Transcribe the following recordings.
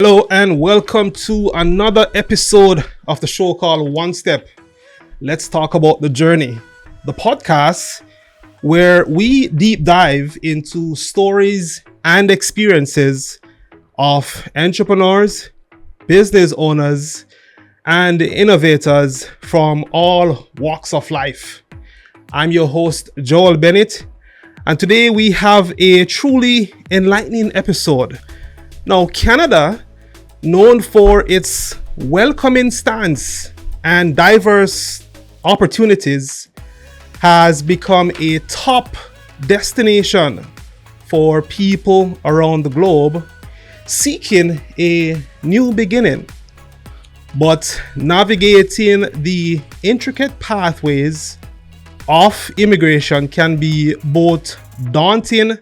Hello and welcome to another episode of the show called One Step. Let's talk about the journey, the podcast where we deep dive into stories and experiences of entrepreneurs, business owners, and innovators from all walks of life. I'm your host, Joel Bennett, and today we have a truly enlightening episode. Now, Canada, known for its welcoming stance and diverse opportunities, has become a top destination for people around the globe seeking a new beginning. But navigating the intricate pathways of immigration can be both daunting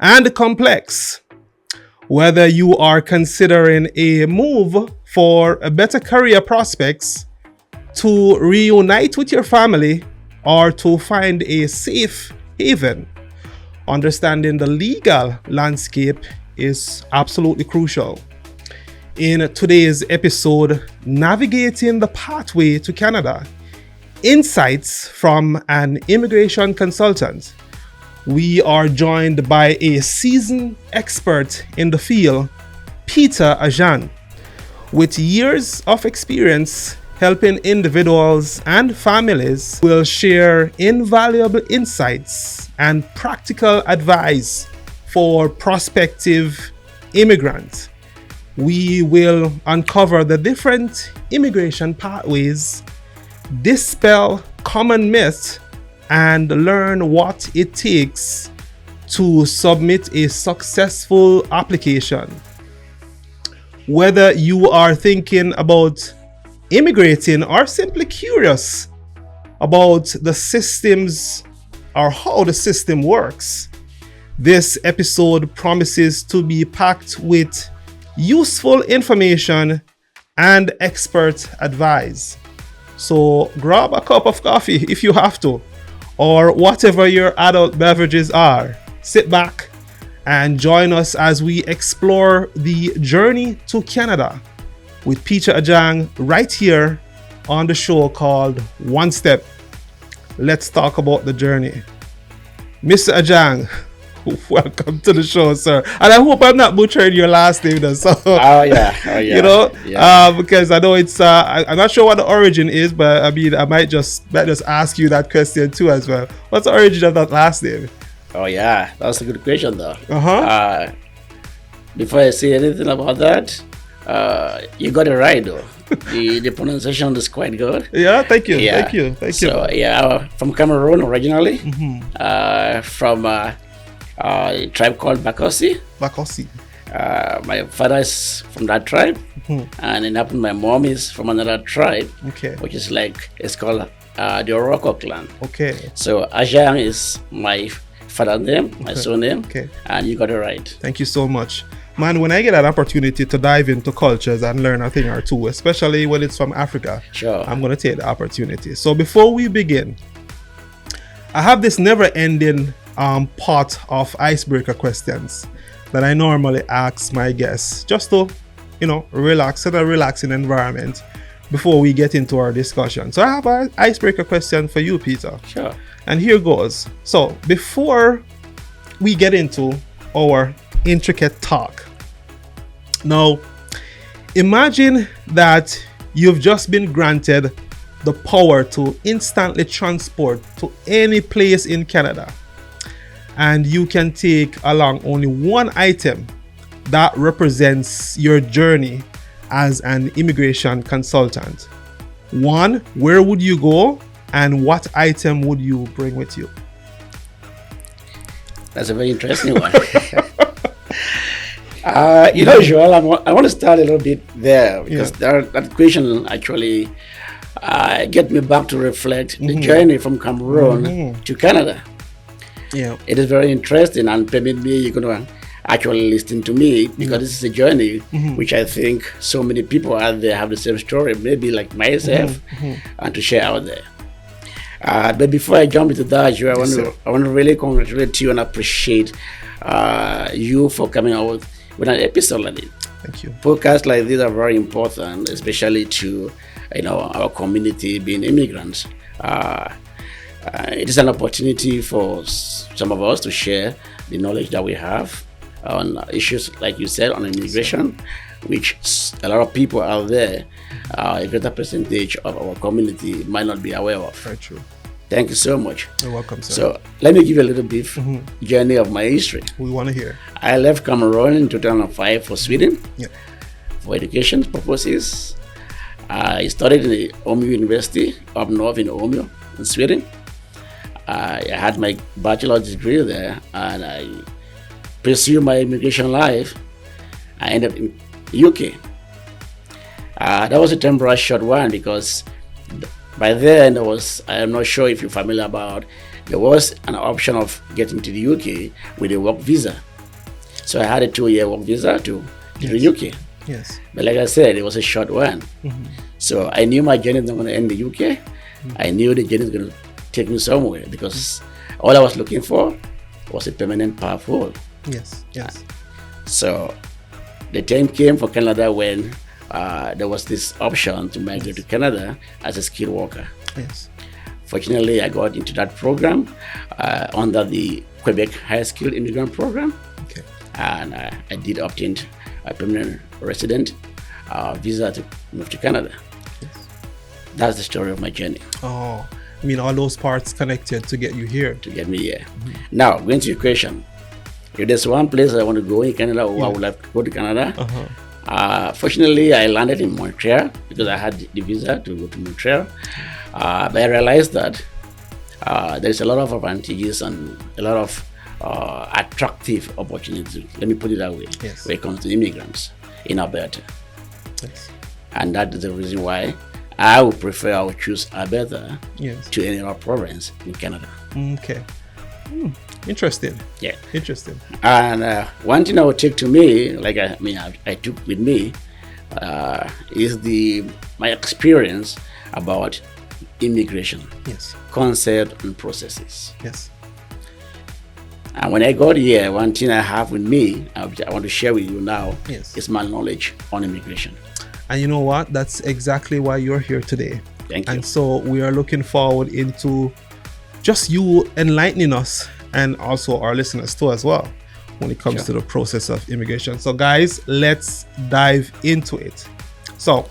and complex. Whether you are considering a move for a better career prospects, to reunite with your family, or to find a safe haven, understanding the legal landscape is absolutely crucial. In today's episode, Navigating the Pathway to Canada, Insights from an Immigration Consultant, we are joined by a seasoned expert in the field, Peter Ajang. With years of experience helping individuals and families, will share invaluable insights and practical advice for prospective immigrants. We will uncover the different immigration pathways, dispel common myths, and learn what it takes to submit a successful application. Whether you are thinking about immigrating or simply curious about the systems or how the system works, this episode promises to be packed with useful information and expert advice. So grab a cup of coffee if you have to, or whatever your adult beverages are. Sit back and join us as we explore the journey to Canada with Peter Ajang right here on the show called One Step. Let's talk about the journey. Mr. Ajang, welcome to the show, sir. And I hope I'm not butchering your last name though. So, because I know it's, I'm not sure what the origin is, but I mean, I might just ask you that question too as well. What's the origin of that last name? Oh yeah, that's a good question though. Before I say anything about that, you got it right though. The pronunciation is quite good. Yeah, thank you. So from Cameroon originally, from a tribe called Bakosi. My father is from that tribe, and it happened my mom is from another tribe, which is it's called the Oroko clan. So Ajang is my father's name, my surname, and you got it right. Thank you so much. Man, when I get an opportunity to dive into cultures and learn a thing or two, especially when it's from Africa, I'm going to take the opportunity. So before we begin, I have this never-ending part of icebreaker questions that I normally ask my guests just to, relax in a relaxing environment before we get into our discussion. So I have an icebreaker question for you, Peter. Sure. And here goes. So before we get into our intricate talk, now imagine that you've just been granted the power to instantly transport to any place in Canada, and you can take along only one item that represents your journey as an immigration consultant. One, where would you go, and what item would you bring with you? That's a very interesting one. Joel, I want to start a little bit there because that question actually get me back to reflect the journey from Cameroon to Canada. Yeah, it is very interesting, and permit me, you're going to actually listen to me because this is a journey which I think so many people out there have the same story, maybe like myself, and to share out there. But before I jump into that, I want to really congratulate you and appreciate you for coming out with an episode like this. Thank you. Podcasts like these are very important, especially to our community being immigrants. It is an opportunity for some of us to share the knowledge that we have on issues, like you said, on immigration, which a lot of people out there, a greater percentage of our community might not be aware of. Very true. Thank you so much. You're welcome, sir. So let me give you a little brief journey of my history. We want to hear. I left Cameroon in 2005 for Sweden for education purposes. I studied in the Umeå University up north in Umeå in Sweden. I had my bachelor's degree there, and I pursued my immigration life. I ended up in UK. That was a temporary short one because by then I'm not sure if you're familiar about, there was an option of getting to the UK with a work visa. So I had a 2-year work visa to the UK. Yes. But like I said, it was a short one. So I knew my journey was not going to end in the UK. I knew the journey was going to take me somewhere because all I was looking for was a permanent path forward. Yes. So the time came for Canada when there was this option to migrate to Canada as a skilled worker. Yes. Fortunately, I got into that program under the Quebec High Skilled Immigrant Program. Okay. And I did obtain a permanent resident visa to move to Canada. Yes. That's the story of my journey. Oh, I mean, all those parts connected to get you here. To get me here. Now, going to your question. If there's one place I want to go in Canada, or I would like to go to Canada, fortunately, I landed in Montreal because I had the visa to go to Montreal. But I realized that there's a lot of advantages and a lot of attractive opportunities, let me put it that way, when it comes to immigrants in Alberta. Yes. And that is the reason why I would choose Alberta to any other province in Canada. Okay. Interesting. Yeah. Interesting. And one thing I would take to me, I took with me, is my experience about immigration. Yes. Concept and processes. Yes. And when I got here, one thing I have with me, I want to share with you now, is my knowledge on immigration. And you know what? That's exactly why you're here today. Thank you. And so we are looking forward into just you enlightening us and also our listeners too as well when it comes to the process of immigration. So guys, let's dive into it. So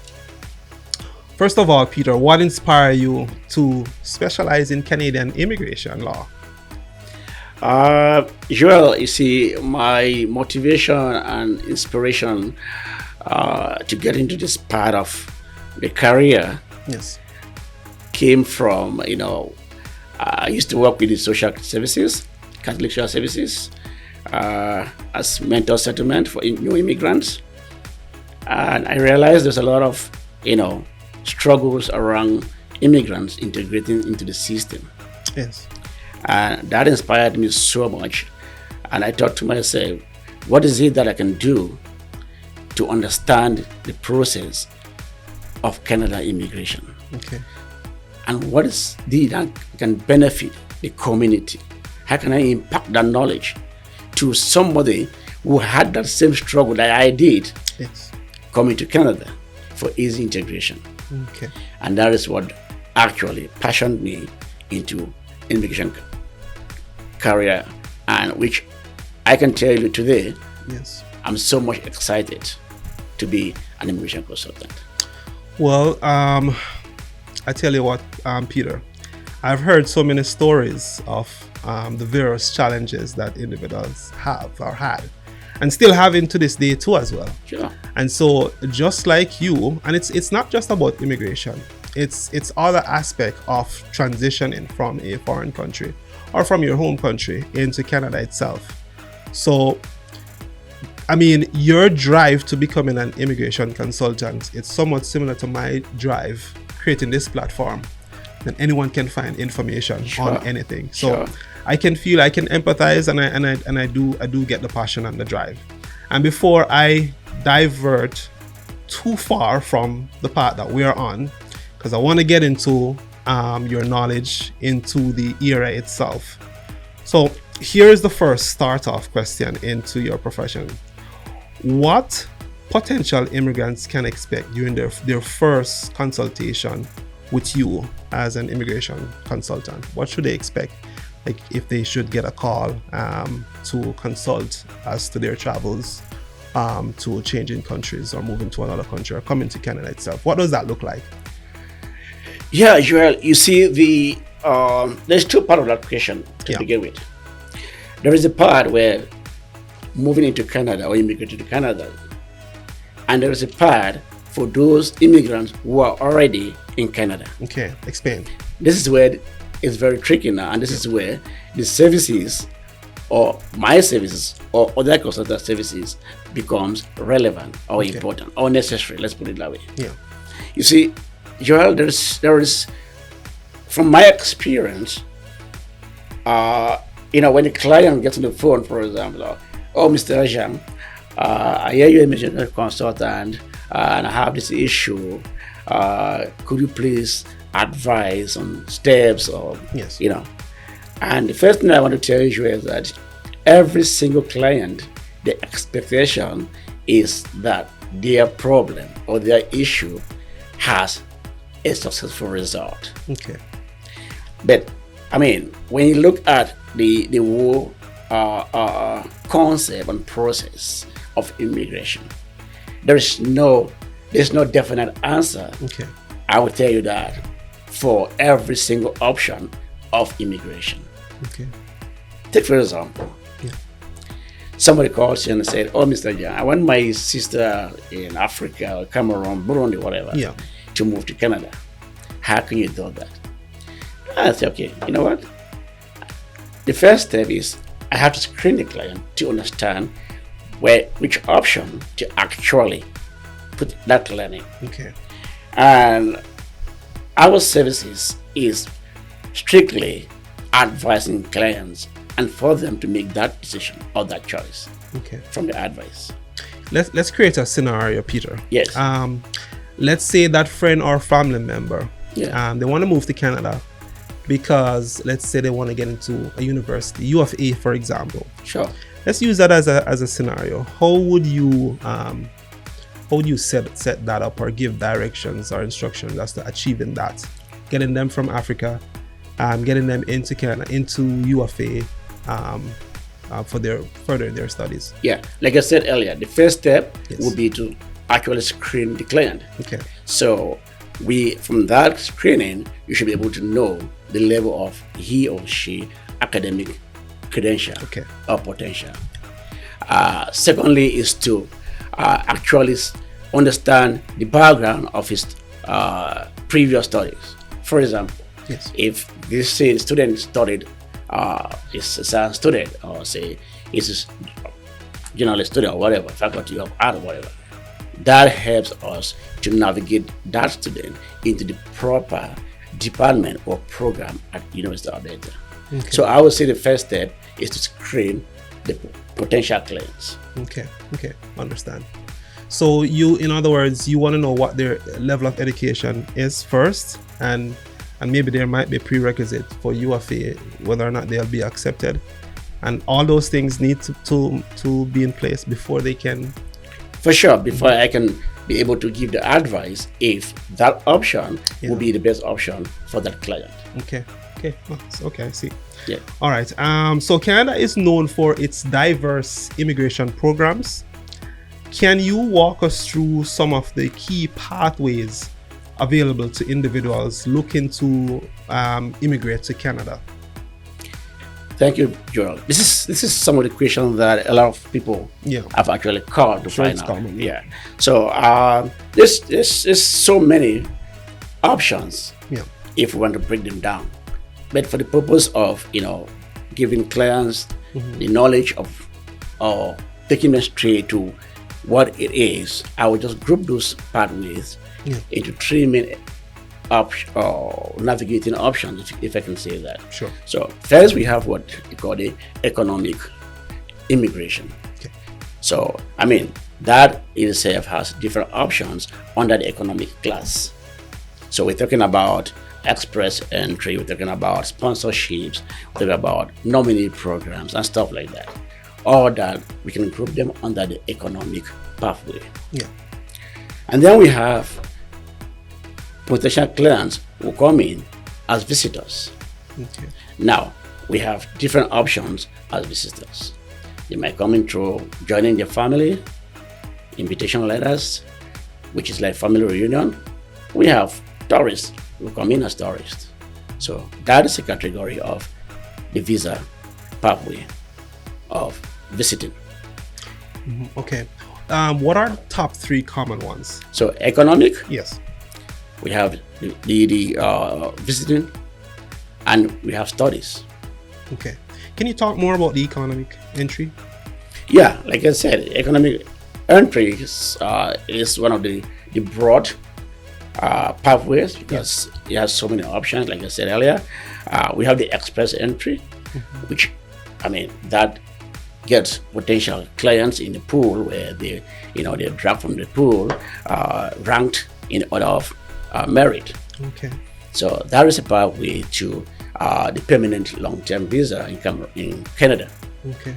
first of all, Peter, what inspired you to specialize in Canadian immigration law? Joel, you see, my motivation and inspiration to get into this part of the career came from, I used to work with the social services, Catholic social services, as mentor settlement for new immigrants. And I realized there's a lot of, struggles around immigrants integrating into the system. Yes. And that inspired me so much. And I thought to myself, what is it that I can do to understand the process of Canada immigration? Okay. And what is that can benefit the community? How can I impact that knowledge to somebody who had that same struggle that I did coming to Canada for easy integration? Okay. And that is what actually passioned me into immigration career, and which I can tell you today, I'm so much excited to be an immigration consultant. Well, I tell you what, Peter, I've heard so many stories of the various challenges that individuals have or had and still having to this day too as well. Sure. And so just like you, and it's not just about immigration, it's other aspect of transitioning from a foreign country or from your home country into Canada itself. So, I mean, your drive to becoming an immigration consultant, it's somewhat similar to my drive creating this platform. And anyone can find information on anything. So I can feel, I can empathize, and I do get the passion and the drive. And before I divert too far from the path that we are on, because I want to get into your knowledge into the era itself. So here's the first start-off question into your profession. What potential immigrants can expect during their first consultation with you as an immigration consultant? What should they expect? Like if they should get a call to consult as to their travels to changing countries or moving to another country or coming to Canada itself. What does that look like? Yeah, Joel, you see, there's two parts of that question to begin with. There is a part where moving into Canada or immigrating to Canada, and there is a part for those immigrants who are already in Canada. Okay, explain. This is where it's very tricky now, and this is where the services or my services or other consultant services becomes relevant or important or necessary. Let's put it that way. Yeah. You see, Joel, there is, from my experience, when the client gets on the phone, for example, oh, Mr. Ajang, I hear you're a immigration consultant, and I have this issue. Could you please advise on steps or, And the first thing I want to tell you is that every single client, the expectation is that their problem or their issue has a successful result. Okay. But I mean, when you look at the whole concept and process of immigration, there's no definite answer. Okay. I will tell you that for every single option of immigration. Okay. Take for example, somebody calls you and said, "Oh, Mr. Ajang, I want my sister in Africa or Cameroon, Burundi, whatever, to move to Canada. How can you do that?" I say, okay, you know what? The first step is I have to screen the client to understand which option to actually put that client in. Okay. And our services is strictly advising clients and for them to make that decision or that choice from the advice. Let's create a scenario, Peter. Yes. Let's say that friend or family member, they want to move to Canada because let's say they want to get into a university, U of A, for example. Sure. Let's use that as a scenario. How would you set that up or give directions or instructions as to achieving that? Getting them from Africa, getting them into Canada, into U of A, for furthering their studies. Yeah, like I said earlier, the first step would be to actually screen the client. Okay. So from that screening, you should be able to know the level of he or she academic credential or potential. Secondly is to actually understand the background of his previous studies. For example, if this student studied is a science student, or say is a journalist student or whatever, faculty of art or whatever, that helps us to navigate that student into the proper department or program at University of Delta. Okay. So I would say the first step is to screen the potential clients. Okay, understand. So in other words, you want to know what their level of education is first, and maybe there might be a prerequisite for UFA, whether or not they'll be accepted, and all those things need to be in place before they can. For sure, before I can be able to give the advice if that option will be the best option for that client. Okay, I see. Yeah. All right. So Canada is known for its diverse immigration programs. Can you walk us through some of the key pathways available to individuals looking to immigrate to Canada? Thank you, Joel. This is some of the questions that a lot of people have actually called to find out. Common. Yeah. So there's so many options if we want to break them down. But for the purpose of giving clients the knowledge of or taking them straight to what it is, I will just group those pathways into three main navigating options, if I can say that. Sure. So first we have what we call the economic immigration. Okay. So I mean that itself has different options under the economic class. So we're talking about express entry, we're talking about sponsorships, we're talking about nominee programs and stuff like that. or that we can group them under the economic pathway. Yeah. And then we have potential clients who come in as visitors. Okay. Now, we have different options as visitors. They might come in through joining their family, invitation letters, which is like family reunion. We have tourists who come in as tourists. So that is a category of the visa pathway of visiting. Okay. What are the top 3 common ones? So economic. Yes. We have the visiting, and we have studies. Okay. Can you talk more about the economic entry? Yeah, like I said, economic entry is one of the broad pathways because it has so many options. Like I said earlier, we have the express entry, which, I mean, that gets potential clients in the pool where they drag from the pool, ranked in order of merit. Okay. So that is a pathway to the permanent long-term visa in Canada. Okay.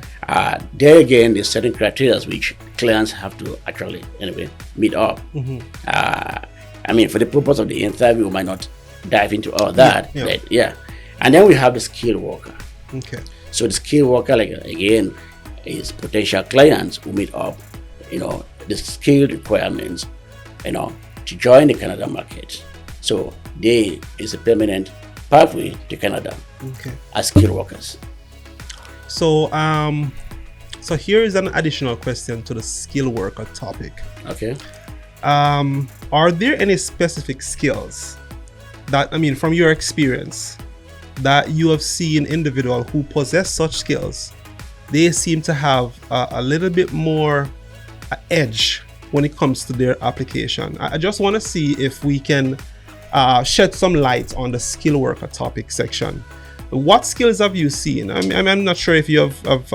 There again, there's certain criteria which clients have to actually meet up. I mean, for the purpose of the interview, we might not dive into all that. But and then we have the skilled worker. Okay. So the skilled worker, like again, is potential clients who meet up, the skill requirements, to join the Canada market. So they is a permanent pathway to Canada as skilled workers. So so here is an additional question to the skilled worker topic. Okay. Are there any specific skills that, I mean, from your experience, that you have seen individuals who possess such skills, they seem to have a little bit more edge when it comes to their application? I just want to see if we can shed some light on the skill worker topic section. What skills have you seen? I'm not sure if you have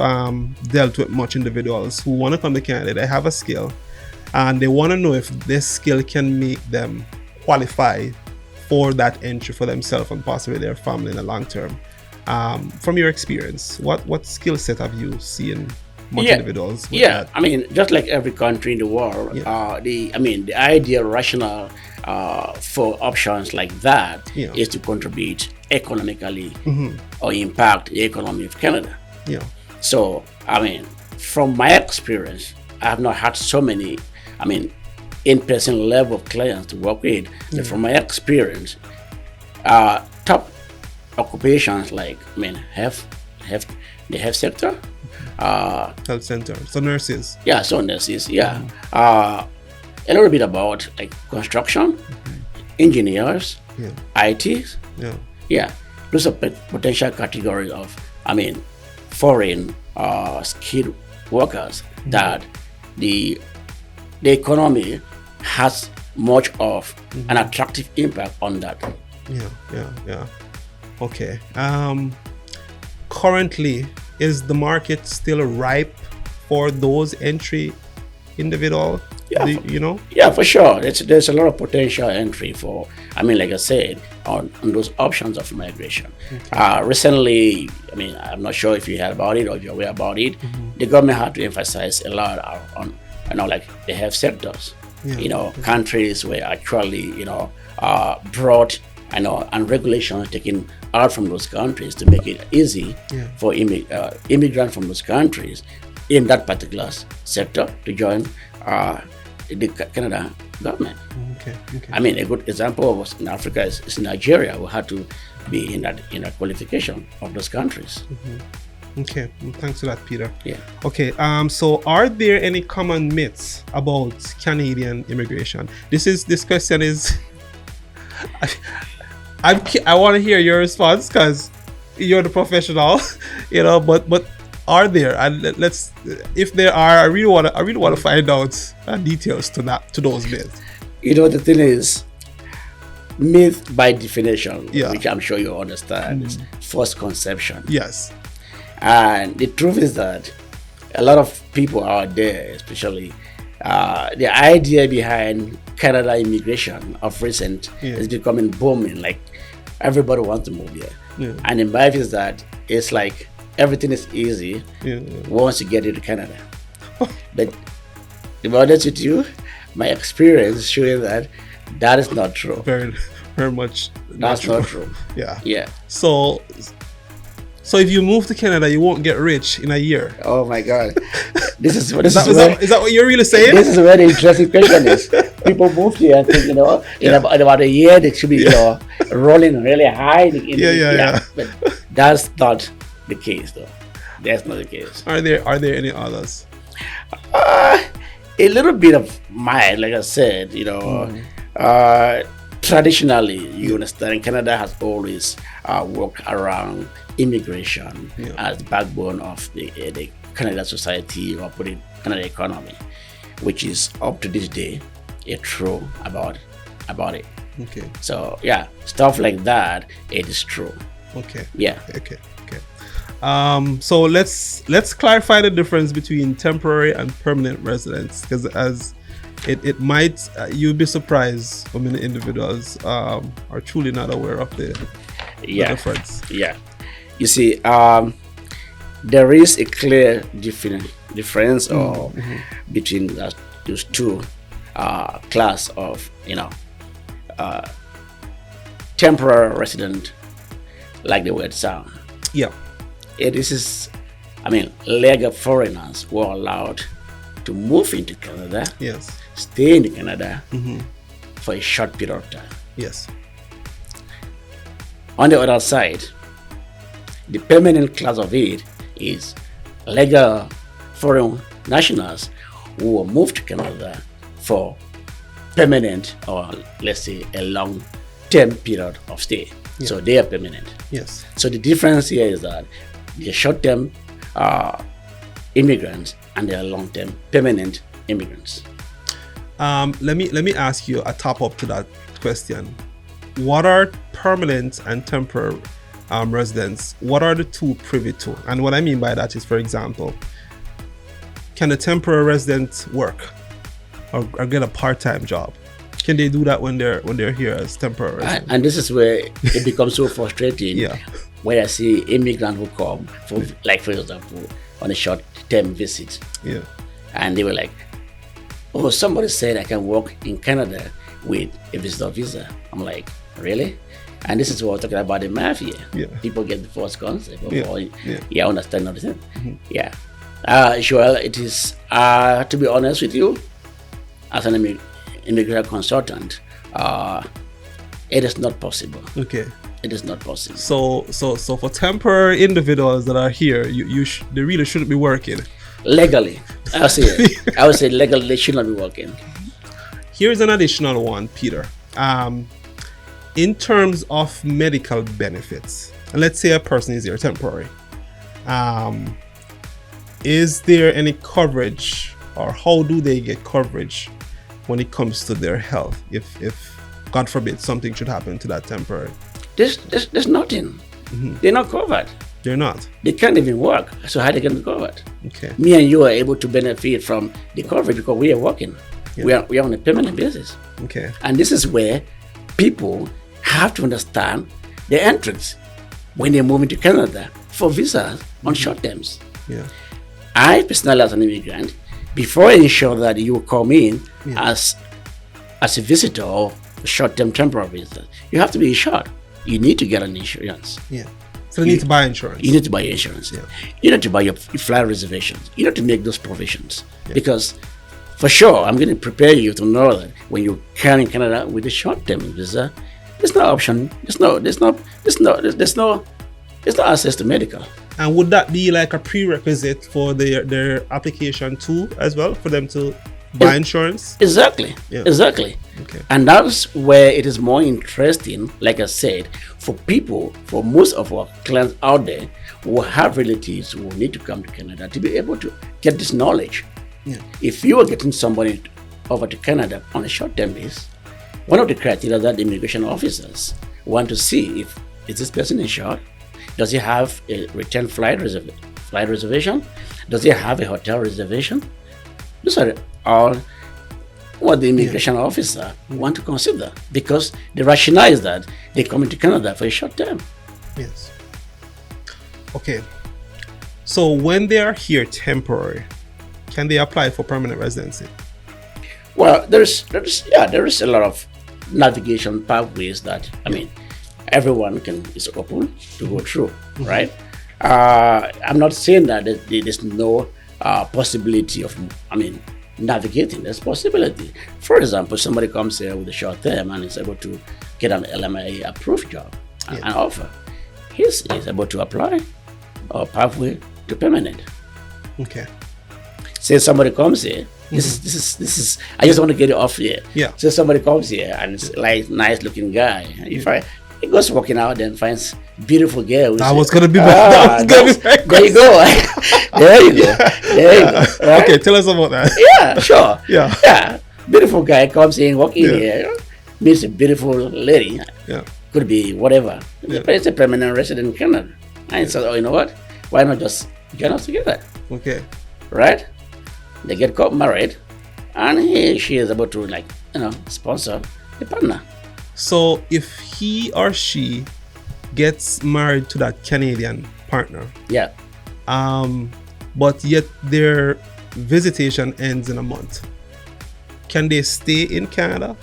dealt with much individuals who want to come to Canada. They have a skill and they want to know if this skill can make them qualify for that entry for themselves and possibly their family in the long term. From your experience, what skill set have you seen much individuals with that? I mean, just like every country in the world, the ideal rationale for options like that is to contribute economically or impact the economy of Canada. So, I mean, from my experience, I have not had so many, in-person level of clients to work with. But from my experience, top occupations like, the health sector. Health center. So nurses. Yeah, so nurses, a little bit about like construction, engineers, IT. Those are potential categories of, foreign skilled workers that the economy has much of an attractive impact on that. Okay. Currently, is the market still ripe for those entry individuals? Yeah, for sure. There's a lot of potential entry for, like I said, on those options of migration. Recently, I'm not sure if you heard about it or you're aware about it. The government had to emphasize a lot on like the health sectors. Countries were actually, brought, and regulations taken out from those countries to make it easy for immigrants from those countries in that particular sector to join the Canada government. Okay. A good example was in Africa is Nigeria, who had to be in that qualification of those countries. Okay, thanks for that, Peter. Yeah. Okay. So, are there any common myths about Canadian immigration? This question is. I want to hear your response because you're the professional, But are there? And if there are, I really want to find out details to those myths. The thing is, myth by definition, which I'm sure you understand, is false conception. Yes. And the truth is that a lot of people out there, especially the idea behind Canada immigration of recent is becoming booming. Like everybody wants to move here. And the myth is that it's like everything is easy once you get into Canada. But to be honest with you, my experience showing that is not true. Very, very much. That's not true. Yeah. So if you move to Canada, you won't get rich in a year. Oh my God. Is that what you're really saying? This is where the interesting question is. People move here and think, in about a year they should be, rolling really high. But that's not the case, though. That's not the case. Are there any others? A little bit of mine, like I said, traditionally, you understand, Canada has always worked around immigration as the backbone of the Canada society, or put it Canada economy, which is up to this day true about it. Okay. So stuff like that, it is true. Okay. Yeah. Okay. So let's clarify the difference between temporary and permanent residents, because as it might you'll be surprised how many individuals are truly not aware of the difference. Yeah. You see, there is a clear difference between those two class of temporary resident, like the word sound. Yeah. Legal foreigners were allowed to move into Canada, stay in Canada for a short period of time. Yes. On the other side, the permanent class of it is legal foreign nationals who will move to Canada for permanent, or let's say a long-term period of stay. Yeah. So they are permanent. Yes. So the difference here is that the short-term immigrants and they are long-term permanent immigrants. Let me ask you a top up to that question. What are permanent and temporary residents? What are the two privy to? And what I mean by that is, for example, can a temporary resident work or get a part-time job? Can they do that when they're here as temporary residents? And this is where it becomes so frustrating. When I see immigrants who come for example, on a short-term visit. Yeah. And they were like, "Oh, somebody said I can work in Canada with a visitor visa." I'm like, "Really?" And this is what we're talking about, the mafia. Yeah. People get the false concept of understand everything. Mm-hmm. Yeah. Joel, it is to be honest with you, as an immigration consultant, it is not possible. Okay. It is not possible. So for temporary individuals that are here, they really shouldn't be working. Legally, I would say legally they should not be working. Here's an additional one, Peter. In terms of medical benefits, and let's say a person is here temporary, is there any coverage, or how do they get coverage when it comes to their health? If God forbid something should happen to that temporary. There's nothing. Mm-hmm. They're not covered. They're not. They can't even work. So how they can be covered? Okay. Me and you are able to benefit from the coverage because we are working. Yeah. We are on a permanent basis. Okay. And this is where people have to understand the entrance when they're moving to Canada for visas on short terms. Yeah. I personally, as an immigrant, before I ensure that you will come in as a visitor or short-term temporary visitor, you have to be insured. You need to get an insurance. Yeah. So you need to buy insurance. You need to buy insurance. Yeah. You need to buy your flight reservations. You need to make those provisions. Yeah. Because for sure, I'm going to prepare you to know that when you come in Canada with a short-term visa, there's no option. There's no access to medical. And would that be like a prerequisite for their application too, as well, for them to buy insurance? Exactly. Yeah. Exactly. Okay. And that's where it is more interesting, like I said, for most of our clients out there who have relatives who need to come to Canada to be able to get this knowledge. Yeah. If you are getting somebody over to Canada on a short-term basis, one of the criteria that the immigration officers want to see is this person insured? Does he have a return flight reservation? Does he have a hotel reservation? Those are all what the immigration officer want to consider, because the rationale is that they come into Canada for a short term. Yes. Okay. So when they are here temporary, can they apply for permanent residency? Well, there is a lot of navigation pathways that everyone is open to go through, right? I'm not saying that there's no possibility of navigating. There's possibility. For example, somebody comes here with a short term and is able to get an LMIA approved job, an offer. He's able to apply or pathway to permanent. Okay. Say somebody comes here. This is. I just want to get it off here. Yeah. So somebody comes here and it's like nice looking guy. He goes walking out and finds beautiful girl. That was gonna be my there you go. There you go. Right? Okay, tell us about that. Yeah, sure. Yeah. Beautiful guy comes in, walk in here, meets a beautiful lady. Yeah. Could be whatever. It's a permanent resident in Canada. And he says, oh, you know what? Why not just join us together? Okay. Right? They got married, and she is able to sponsor the partner. So if he or she gets married to that Canadian partner, but yet their visitation ends in a month, can they stay in Canada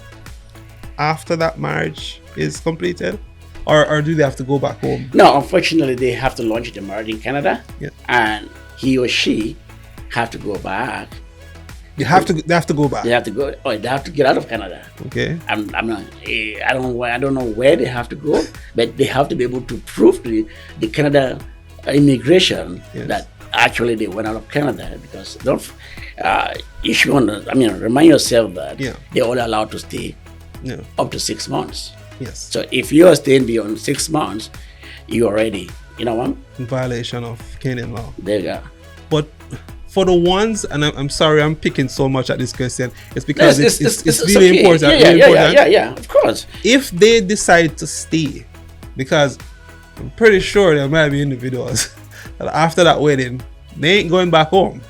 after that marriage is completed, or do they have to go back home? No, unfortunately, they have to launch the marriage in Canada, and he or she have to go back. They have to go back. They have to go, or they have to get out of Canada. Okay. I don't know where they have to go, but they have to be able to prove to the Canada immigration that actually they went out of Canada, because if you want to, remind yourself that they're only allowed to stay up to 6 months. Yes. So if you are staying beyond 6 months, you already, in violation of Canadian law. There you go. But for the ones, and I'm sorry I'm picking so much at this question, it's because it's really okay. important. Yeah, of course. If they decide to stay, because I'm pretty sure there might be individuals that after that wedding, they ain't going back home.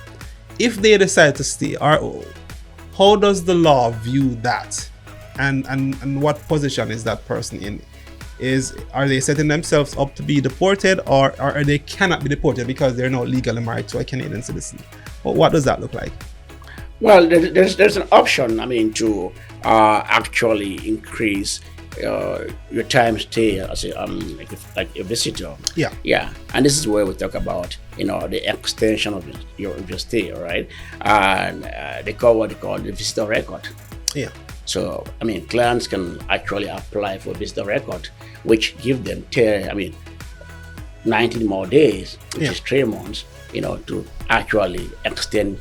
If they decide to stay, how does the law view that? And what position is that person in? Are they setting themselves up to be deported, or they cannot be deported because they're not legally married to a Canadian citizen? What does that look like? Well, there's an option, to actually increase your time stay as like a visitor. Yeah. And this is where we talk about the extension of your stay, right? And they call what they call the visitor record. Yeah. So clients can actually apply for visitor record, which give them 19 more days, which is 3 months, to actually extend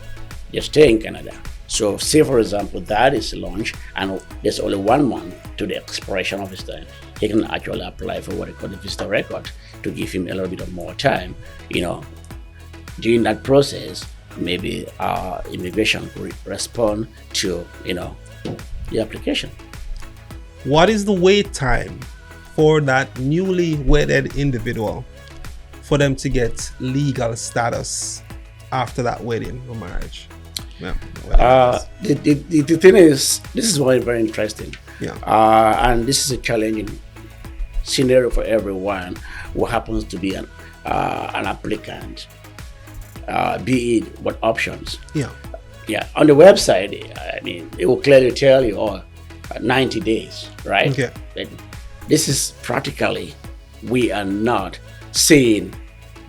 their stay in Canada. So say for example that is launched and there's only 1 month to the expiration of his time, he can actually apply for what they call the visitor record to give him a little bit of more time. During that process, maybe immigration will respond to the application. What is the wait time for that newly wedded individual for them to get legal status after that wedding or marriage? The thing is, this is very, very interesting. And this is a challenging scenario for everyone who happens to be an applicant, be it what options. On the website, it will clearly tell you 90 days, right? Okay. But this is practically, we are not saying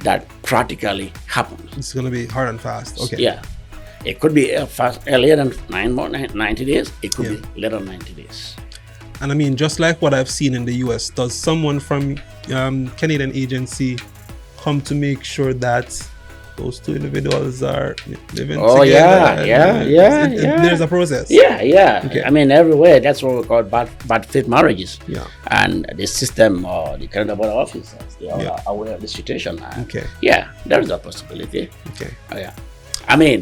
that practically happens. It's going to be hard and fast. Okay. Yeah. It could be earlier than 90 days. It could be later than 90 days. And just like what I've seen in the US, does someone from Canadian agency come to make sure that those two individuals are living together? Yeah. There's a process. Yeah. Okay. Everywhere, that's what we call bad faith marriages. Yeah. And the system or the Canada Border officers, they are aware of the situation. Okay. Yeah, there is a possibility. Okay. Yeah.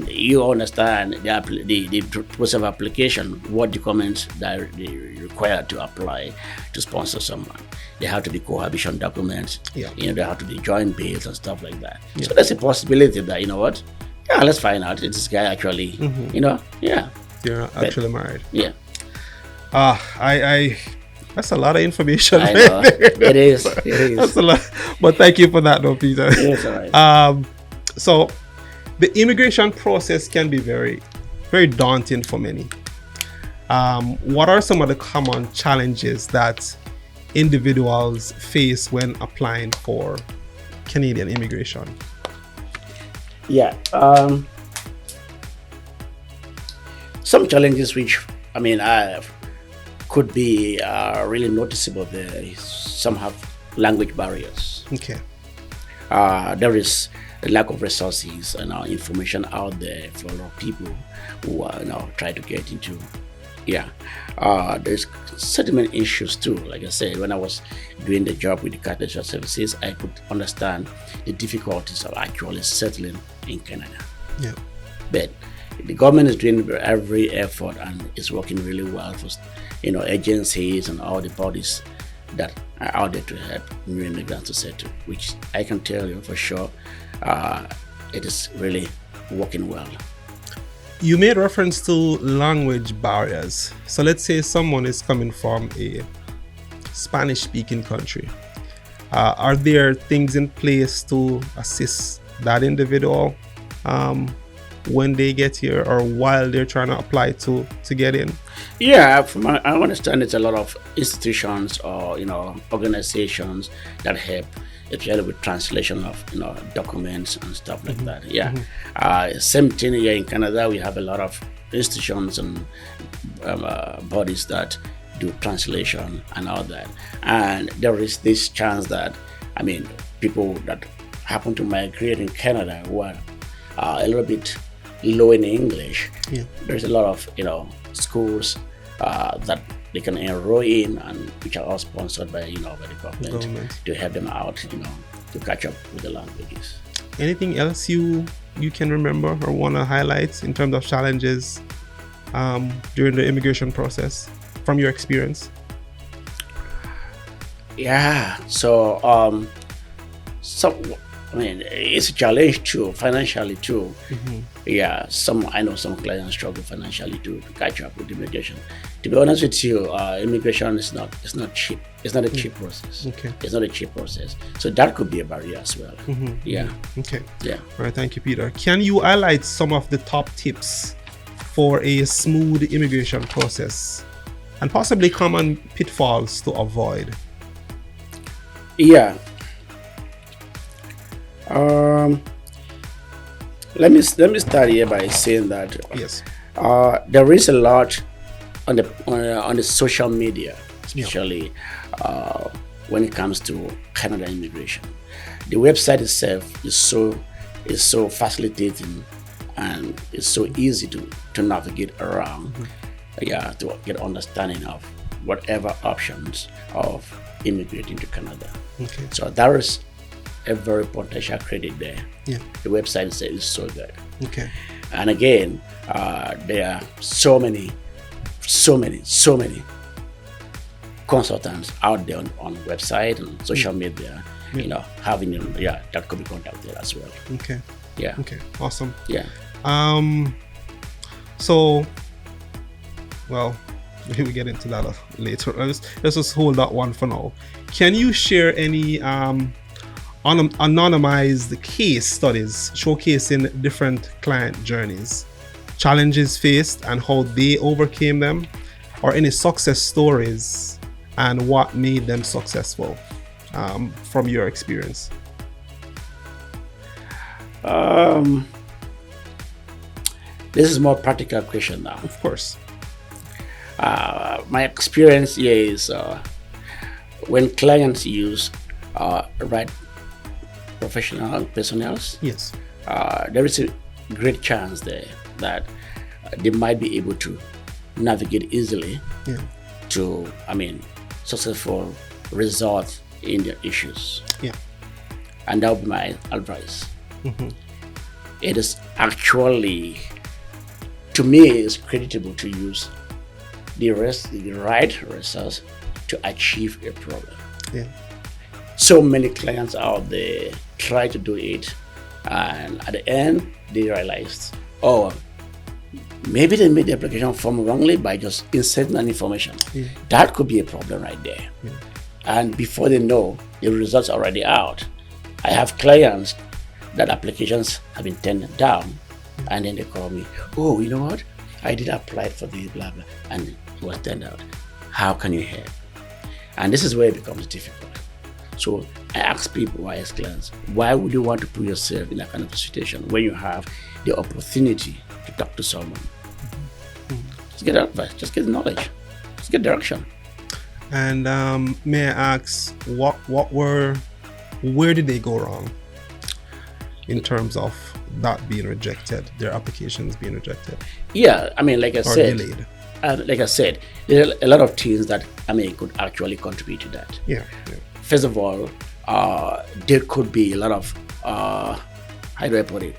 You understand the process of application, what documents that they require to apply to sponsor someone. They have to be cohabitation documents. Yeah. They have to be joint bills and stuff like that. Yeah. So there's a possibility that, let's find out if this guy actually, They're not actually married. Yeah. That's a lot of information. I know. It is. That's a lot. But thank you for that, though, Peter. Yes, all right. So the immigration process can be very, very daunting for many. What are some of the common challenges that individuals face when applying for Canadian immigration? Yeah. Some challenges which, could be really noticeable there. Some have language barriers. Okay. There is a lack of resources and information out there for a lot of people who are try to get into. There's settlement issues too. Like I said, when I was doing the job with the Catholic Services, I could understand the difficulties of actually settling in Canada. Yeah. But the government is doing every effort and is working really well for agencies and all the bodies that are out there to help new immigrants to settle, which I can tell you for sure it is really working well. You made reference to language barriers. So let's say someone is coming from a Spanish-speaking country. Are there things in place to assist that individual when they get here or while they're trying to apply to get in? Yeah, from my, I understand it's a lot of institutions or organizations that help, especially with translation of documents and stuff like that. Yeah, same thing here in Canada. We have a lot of institutions and bodies that do translation and all that. And there is this chance that people that happen to migrate in Canada who are a little bit low in English. Yeah. There's a lot of schools that they can enroll in, and which are all sponsored by by the government to help them out to catch up with the languages. Anything else you can remember or want to highlight in terms of challenges during the immigration process from your experience? Yeah, so it's a challenge too, financially too. Yeah, I know some clients struggle financially to catch up with immigration. To be honest with you, immigration is not cheap. It's not a cheap process. Okay. It's not a cheap process. So that could be a barrier as well. Yeah. Okay. Yeah. All right. Thank you, Peter. Can you highlight some of the top tips for a smooth immigration process and possibly common pitfalls to avoid? Yeah. Let me start here by saying that yes, there is a lot on the social media, especially when it comes to Canada immigration. The website itself is so facilitating and it's so easy to navigate around. To get understanding of whatever options of immigrating to Canada. Okay. So there is a very potential credit there. Yeah. The website itself is so good. Okay. And again, there are so many consultants out there on website and social media, that could be contacted as well. Okay. Yeah. Okay. Awesome. Yeah. So, well, we get into that later. Let's just hold that one for now. Can you share any anonymized case studies showcasing different client journeys, challenges faced and how they overcame them, or any success stories and what made them successful from your experience? This is more practical question now. Of course. My experience here is when clients use right professional personnel, yes, there is a great chance there that they might be able to navigate easily to, successful result in their issues. Yeah. And that would be my advice. It is actually, to me, it's creditable to use the right resource to achieve a problem. Yeah. So many clients out there try to do it, and at the end they realized, maybe they made the application form wrongly by just inserting that information. Yeah. That could be a problem right there. And before they know, the results are already out. I have clients that applications have been turned down, and then they call me, oh, you know what? I did apply for the blah, blah, and it was turned out. How can you help? And this is where it becomes difficult. So I ask people, I ask clients, why would you want to put yourself in that kind of a situation when you have the opportunity to talk to someone? Just get advice, just get knowledge, just get direction. And may I ask, where did they go wrong in terms of that being rejected, their applications being rejected? Yeah, I mean, like I said, delayed. There are a lot of things that could actually contribute to that. Yeah. First of all, there could be a lot of how do I put it?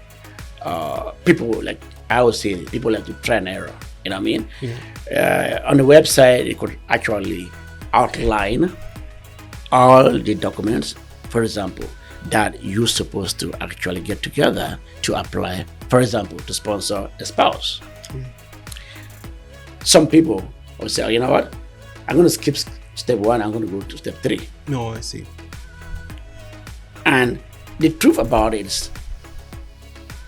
People like to try and error. You know what I mean? Yeah. On the website, it could actually outline all the documents, for example, that you're supposed to actually get together to apply, for example, to sponsor a spouse. Some people will say, oh, you know what? I'm going to skip step 1, I'm going to go to step 3. No, I see. And the truth about it is,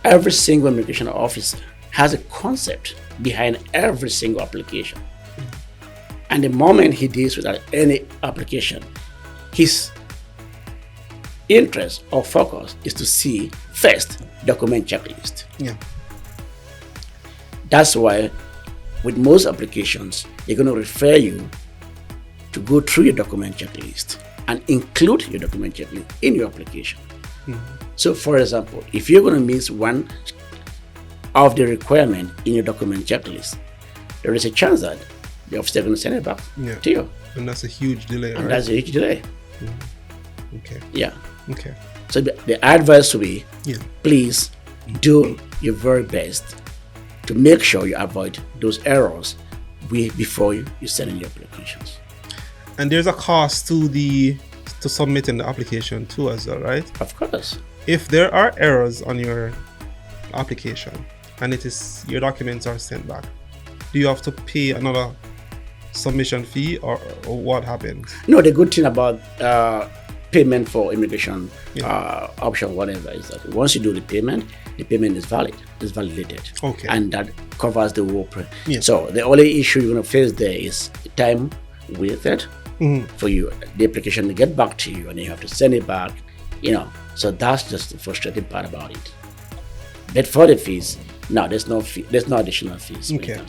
every single immigration officer has a concept behind every single application. And the moment he deals with any application, his interest or focus is to see first document checklist. Yeah. That's why with most applications, they're going to refer you to go through your document checklist and include your document checklist in your application. So for example, if you're going to miss one of the requirement in your document checklist, there is a chance that the officer is going to send it back to you. And that's a huge delay, and right? That's a huge delay. Okay. Yeah. Okay. So the advice will be, please do your very best to make sure you avoid those errors before you send in your applications. And there's a cost to submitting the application too, as well, right? Of course. If there are errors on your application and your documents are sent back, do you have to pay another submission fee, or what happens? No, the good thing about payment for immigration option, whatever, is that once you do the payment is valid, it's validated. Okay. And that covers the whole So the only issue you're going to face there is time waited for you, the application to get back to you, and then you have to send it back, So that's just the frustrating part about it. But for the fees, no, there's no fee, there's no additional fees. Okay.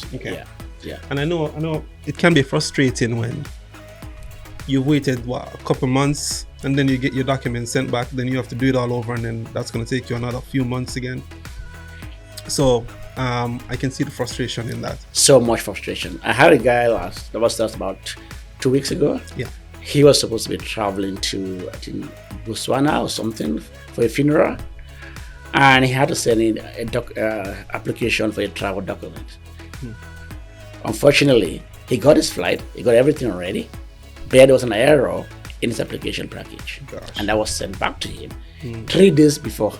Yeah. And I know it can be frustrating when you've waited a couple months and then you get your documents sent back, then you have to do it all over, and then that's going to take you another few months again. So I can see the frustration in that. So much frustration. I had a guy that was about 2 weeks ago. Yeah. He was supposed to be traveling to, I think, Botswana or something for a funeral, and he had to send in a application for a travel document. Unfortunately, he got his flight, he got everything ready, but there was an error in his application package. Gosh. And that was sent back to him 3 days before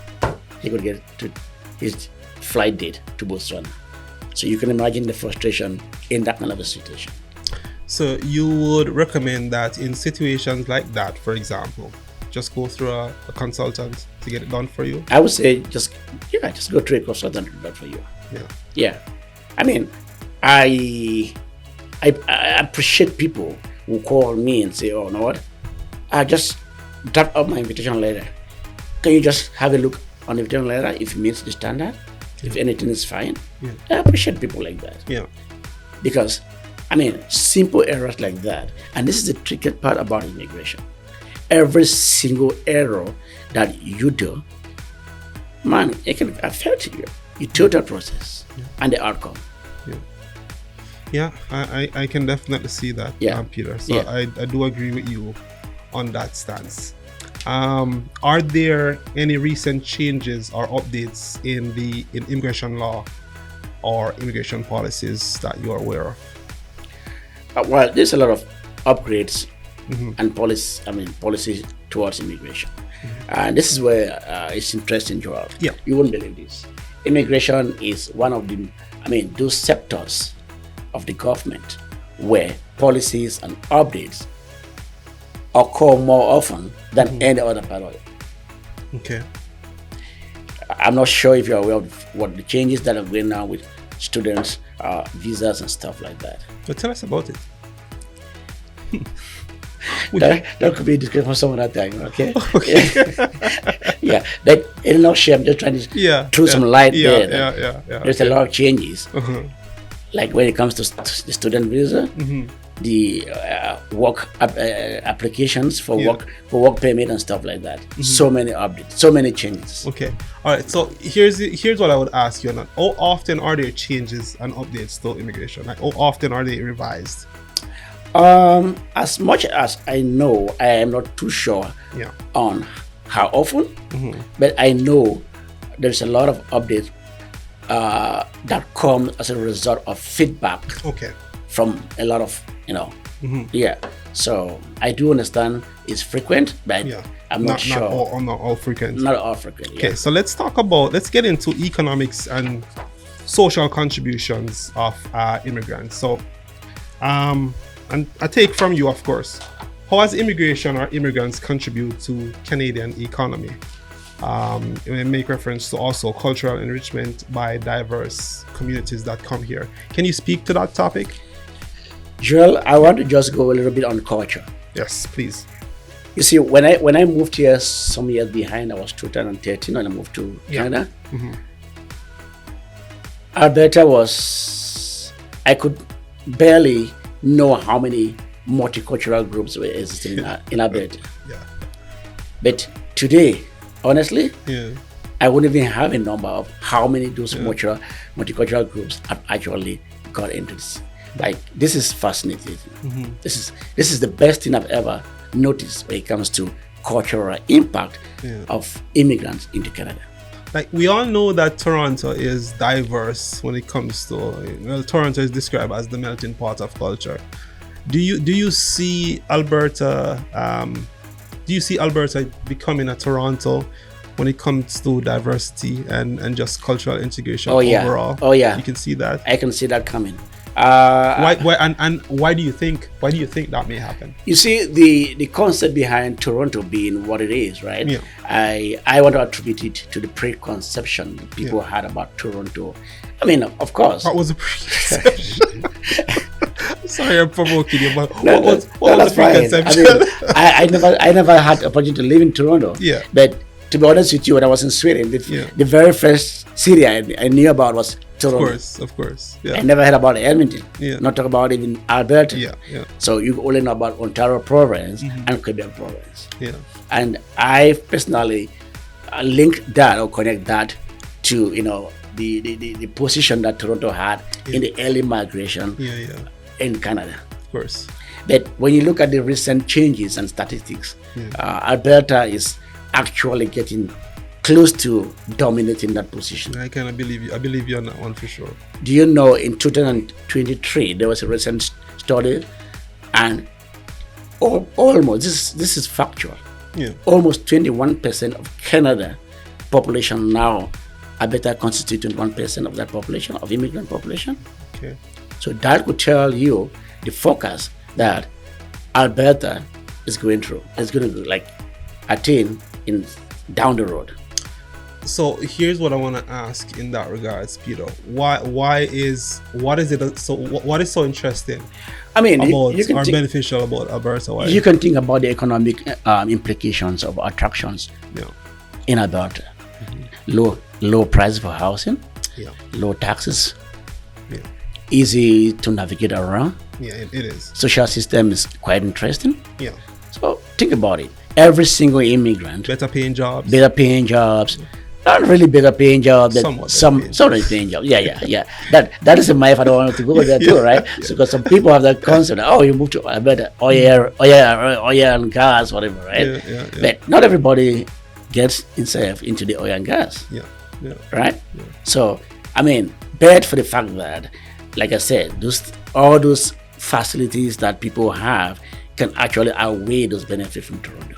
he could get to his flight date to Botswana. So you can imagine the frustration in that kind of a situation. So you would recommend that in situations like that, for example, just go through a consultant to get it done for you? I would say just go through a consultant to do that for you. Yeah. I mean, I appreciate people who call me and say, oh, you know what? I just draft up my invitation letter. Can you just have a look on the invitation letter if it meets the standard? If anything is fine? I appreciate people like that. Yeah. Because, simple errors like that, and this is the tricky part about immigration. Every single error that you do, man, it can affect your total process and the outcome. Yeah, I can definitely see that, Peter. So I do agree with you on that stance. Are there any recent changes or updates in immigration law or immigration policies that you are aware of? Well, there's a lot of upgrades and policies towards immigration. And this is where it's interesting, Joel. Yeah. You won't believe this. Immigration is one of those sectors of the government where policies and updates occur more often than any other part of it. Okay. I'm not sure if you're aware of what the changes that are going on with students, visas and stuff like that. So tell us about it. That could be a discussion for some other time, okay? Okay. Yeah, that in a nutshell, I'm just trying to throw some light there. There's a lot of changes. Like when it comes to the student visa, the work applications for work permit and stuff like that. So many updates, so many changes. Okay, all right. So here's what I would ask you: how often are there changes and updates to immigration? Like, how often are they revised? As much as I know, I am not too sure on how often, but I know there's a lot of updates that come as a result of feedback from a lot of, so I do understand it's frequent, but I'm not sure. Not all frequent. Not all frequent. Okay, so let's get into economics and social contributions of immigrants. So, and I take from you, of course, how has immigration or immigrants contribute to Canadian economy? We make reference to also cultural enrichment by diverse communities that come here. Can you speak to that topic? Joel, I want to just go a little bit on culture. Yes, please. You see, when I moved here some years behind, I was 2013 when I moved to Canada. Alberta I could barely know how many multicultural groups were existing in Alberta. But today, honestly, I wouldn't even have a number of how many those multicultural groups have actually got into this. Like, this is fascinating. This is the best thing I've ever noticed when it comes to cultural impact of immigrants into Canada. Like, we all know that Toronto is diverse when it comes to, Toronto is described as the melting pot of culture. Do you see Alberta becoming a Toronto when it comes to diversity and just cultural integration overall? Oh yeah. You can see that. I can see that coming. Why do you think that may happen? You see, the concept behind Toronto being what it is, right? I want to attribute it to the preconception people had about Toronto. I mean, of course. What was the preconception? Sorry, I'm provoking you, but what was the preconception? I mean, I never had the opportunity to live in Toronto. But to be honest with you, when I was in Sweden, the very first city I knew about was Toronto. Of course. I never heard about Edmonton. Not talk about even Alberta. So you only know about Ontario province and Quebec province. And I personally link that or connect that to the position that Toronto had in the early migration in Canada. Of course. But when you look at the recent changes and statistics, Alberta is actually getting close to dominating that position. I kind of believe you. I believe you on that one for sure. Do you know in 2023 there was a recent study, and almost this is factual. Almost 21% of Canada population now Alberta constituting 1% of that population, of immigrant population. Okay. So that would tell you the focus that Alberta is going to attain in down the road. So here's what I want to ask in that regards, Peter. What is so interesting? I mean, beneficial about Alberta? Why? You can think about the economic implications of attractions in Alberta. Low price for housing, low taxes, easy to navigate around. It is. Social system is quite interesting. So think about it. Every single immigrant, better paying jobs. Not really better paying jobs. Some paying jobs. That is a myth. I don't want to go there too, right? So, because some people have that concept. Oh, you move to Alberta. Oil and gas, whatever, right? But not everybody gets himself into the oil and gas. Right. So I mean, bad for the fact that, like I said, all those facilities that people have can actually outweigh those benefits from Toronto.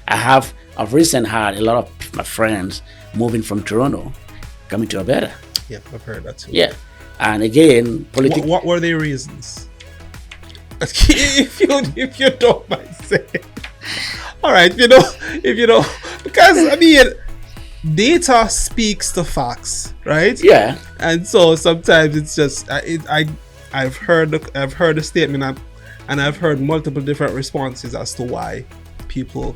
I've recently had a lot of my friends moving from Toronto coming to Alberta. I've heard that too. And again, politics. What were their reasons? if you don't mind saying. All right, if you know, because I mean, data speaks to facts, right? Yeah. And so sometimes it's just I've heard the statement and I've heard multiple different responses as to why people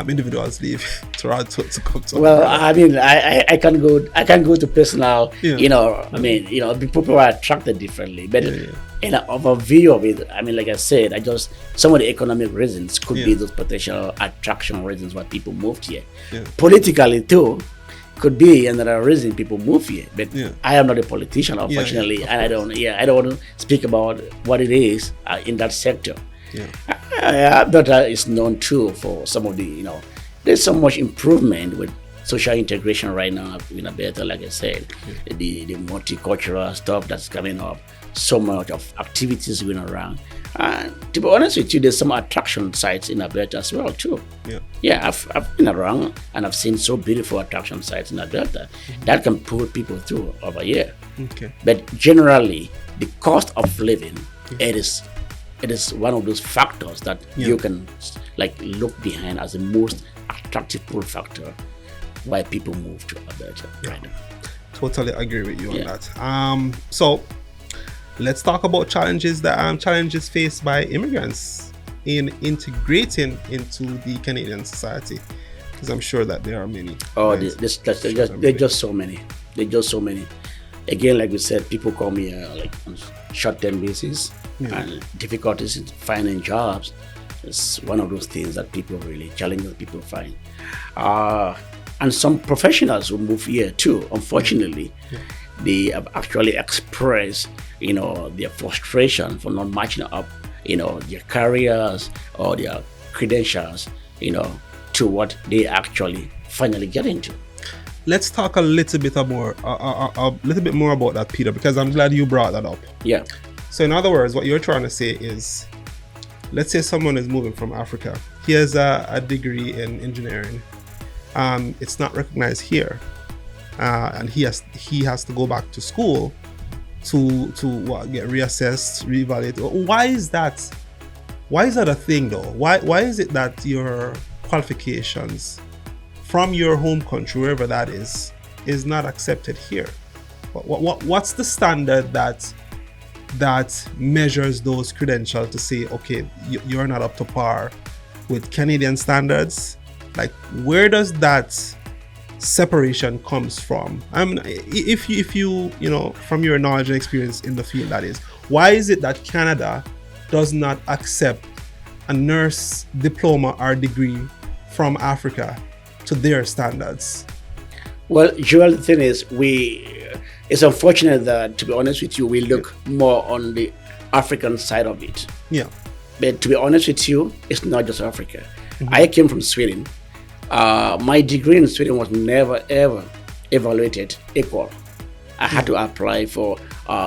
individuals leave Toronto to come to. Well, I mean, I can go to personal. I mean, people are attracted differently, but in an overview of it, I mean, like I said, some of the economic reasons could be those potential attraction reasons why people moved here. Politically too, could be another reason people move here. But I am not a politician, unfortunately, and I don't want to speak about what it is in that sector. Alberta is known too for some of the, there's so much improvement with social integration right now in Alberta, like I said, the multicultural stuff that's coming up, so much of activities going around. And to be honest with you, there's some attraction sites in Alberta as well too. I've been around and I've seen so beautiful attraction sites in Alberta that can pull people through over here. But generally, the cost of living, it is one of those factors that you can look behind as the most attractive pull factor why people move to Alberta right now. Totally agree with you on that. So let's talk about challenges faced by immigrants in integrating into the Canadian society, because I'm sure that there are many. There's just so many. Again, like we said, people come here on short-term basis, and difficulties in finding jobs is one of those things that challenges people find. And some professionals who move here too, unfortunately, they have actually expressed, their frustration for not matching up, their careers or their credentials, to what they actually finally get into. Let's talk a little bit more about that, Peter, because I'm glad you brought that up. Yeah. So in other words, what you're trying to say is, let's say someone is moving from Africa. He has a degree in engineering. It's not recognized here, and he has to go back to school to get reassessed, reevaluated. Why is that? Why is that a thing though? Why is it that your qualifications from your home country, wherever that is not accepted here? What's the standard that measures those credentials to say, okay, you're not up to par with Canadian standards? Like, where does that separation comes from? I mean, if you from your knowledge and experience in the field, that is, why is it that Canada does not accept a nurse diploma or degree from Africa to their standards? Well, Joel, the thing is, it's unfortunate that, to be honest with you, we look more on the African side of it. But to be honest with you, it's not just Africa. I came from Sweden. My degree in Sweden was never ever evaluated equal. I had to apply for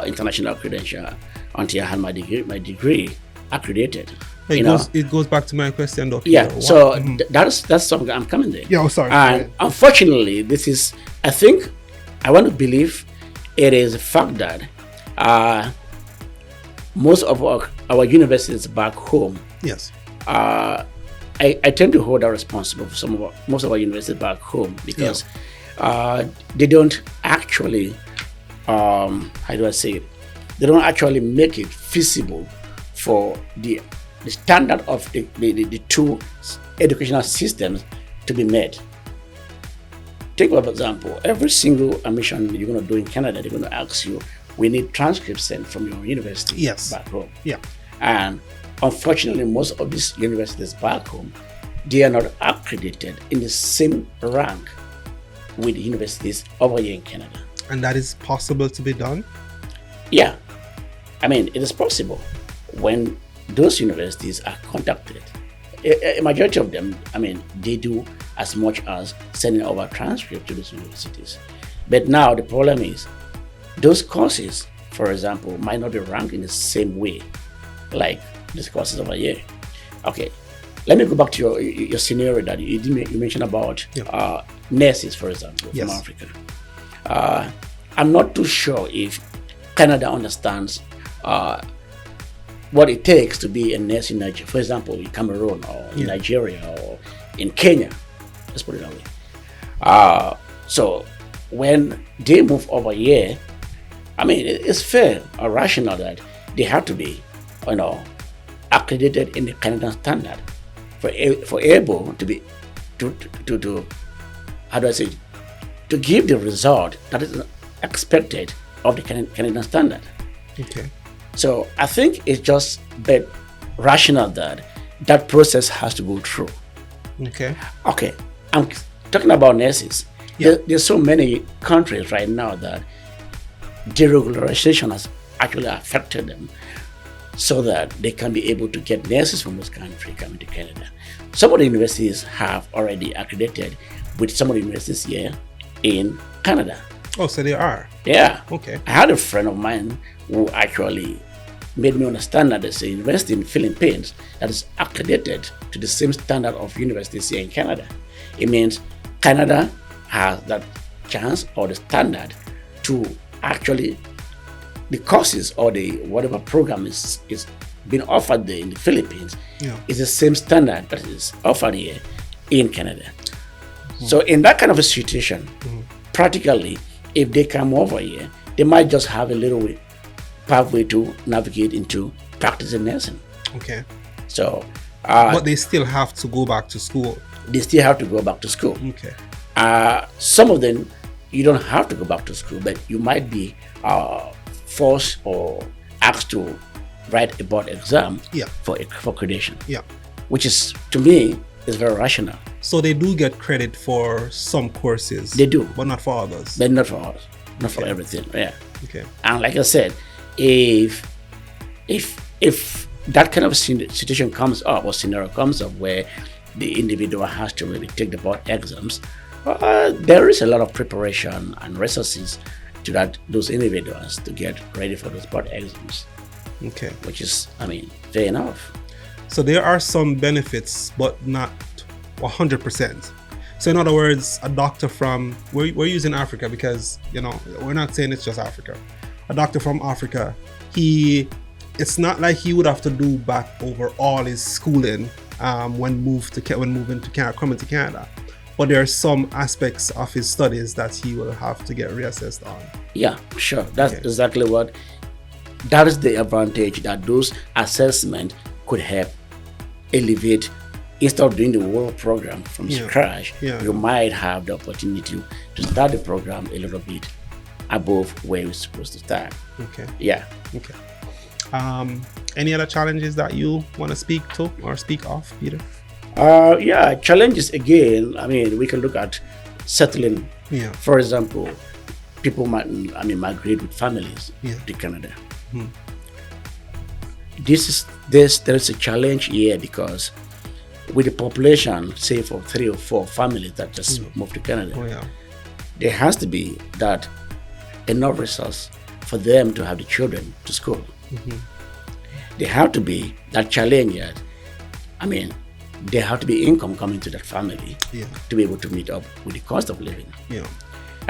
international credential until I had my degree accredited. It goes back to my question, though. So that's something I'm coming there. Sorry. And unfortunately, this is, I want to believe it is a fact that most of our universities back home, I tend to hold that responsible for most of our universities back home, because they don't actually, how do I say it? They don't actually make it feasible for the standard of the two educational systems to be met. Take for example, every single admission you're going to do in Canada, they're going to ask you, we need transcripts sent from your university back home. And unfortunately, most of these universities back home, they are not accredited in the same rank with the universities over here in Canada. And that is possible to be done? Yeah. I mean, it is possible when those universities are contacted. A majority of them, I mean, they do as much as sending over transcripts to those universities. But now the problem is, those courses, for example, might not be ranked in the same way like these courses over here. Okay, let me go back to your scenario that you mentioned about nurses, for example, from Africa. I'm not too sure if Canada understands what it takes to be a nurse in Nigeria, for example, in Cameroon or in Nigeria or in Kenya. Let's put it that way. So when they move over here, I mean, it's fair or rational that they have to be, accredited in the Canadian standard for able to be to how do I say, to give the result that is expected of the Canadian standard. Okay. So I think it's just but rational that process has to go through. Okay. Okay. I'm talking about nurses. Yeah. There's so many countries right now that deregularization has actually affected them so that they can be able to get nurses from those countries coming to Canada. Some of the universities have already accredited with some of the universities here in Canada. Oh, so they are? Yeah. Okay. I had a friend of mine who actually made me understand that there's a university in the Philippines that is accredited to the same standard of universities here in Canada. It means Canada has that chance or the standard to actually, the courses or the whatever program is being offered there in the Philippines is the same standard that is offered here in Canada. So in that kind of a situation, practically, if they come over here, they might just have a little pathway to navigate into practicing nursing. Okay. So, but they still have to go back to school. They still have to go back to school. Okay. Some of them, you don't have to go back to school, but you might be forced or asked to write a board exam for accreditation. Yeah. Which is, to me, is very rational. So they do get credit for some courses. They do, but not for others. But not for others, not for everything. Yeah. Okay. And like I said, if that kind of situation comes up or scenario comes up where the individual has to maybe take the board exams, there is a lot of preparation and resources to those individuals to get ready for those board exams. Okay. Which is, fair enough. So there are some benefits, but not 100%. So in other words, a doctor from, we're using Africa because, we're not saying it's just Africa. A doctor from Africa, it's not like he would have to do back over all his schooling when moving to Canada, coming to Canada. But there are some aspects of his studies that he will have to get reassessed on. Yeah, sure. That's exactly what. That is the advantage that those assessments could help elevate. Instead of doing the whole program from scratch, you might have the opportunity to start the program a little bit above where you're supposed to start. Okay. Yeah. Okay. Any other challenges that you want to speak to or speak of, Peter? Challenges again. We can look at settling. Yeah. For example, people migrate with families to Canada. Hmm. There is a challenge here because with the population, say for 3 or 4 families that just moved to Canada, there has to be that enough resource for them to have the children to school. Mm-hmm. There have to be that challenge yet. There have to be income coming to that family to be able to meet up with the cost of living. Yeah.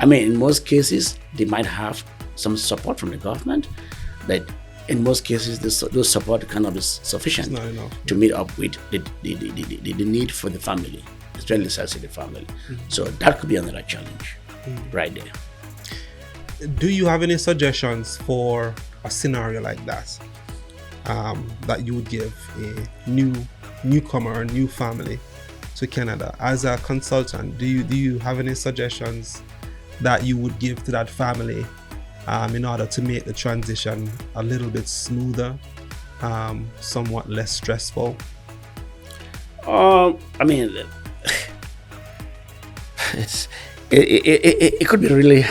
In most cases, they might have some support from the government, but in most cases, those support cannot be sufficient to meet up with the need for the family, especially the size of the family. Mm-hmm. So that could be another challenge right there. Do you have any suggestions for a scenario like that that you would give a newcomer or new family to Canada? As a consultant, do you have any suggestions that you would give to that family in order to make the transition a little bit smoother, somewhat less stressful? It could be really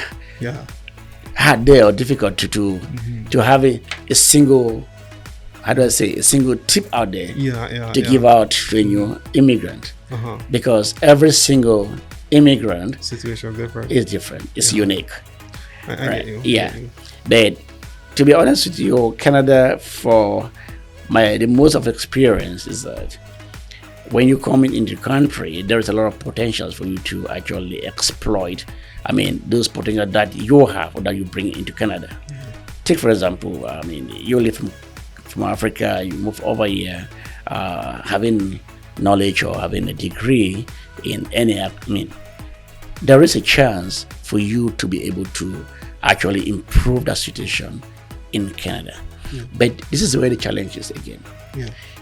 hard there or difficult to have a single, a single tip out there to give out to a new immigrant, because every single immigrant situation is different. It's unique. I get you. Yeah. But to be honest with you, Canada, for the most of experience is that when you come into the country, there is a lot of potentials for you to actually exploit. Those potential that you have or that you bring into Canada. Take for example, you live from Africa, you move over here, having knowledge or having a degree in any, there is a chance for you to be able to actually improve that situation in Canada. But this is where the challenge is again.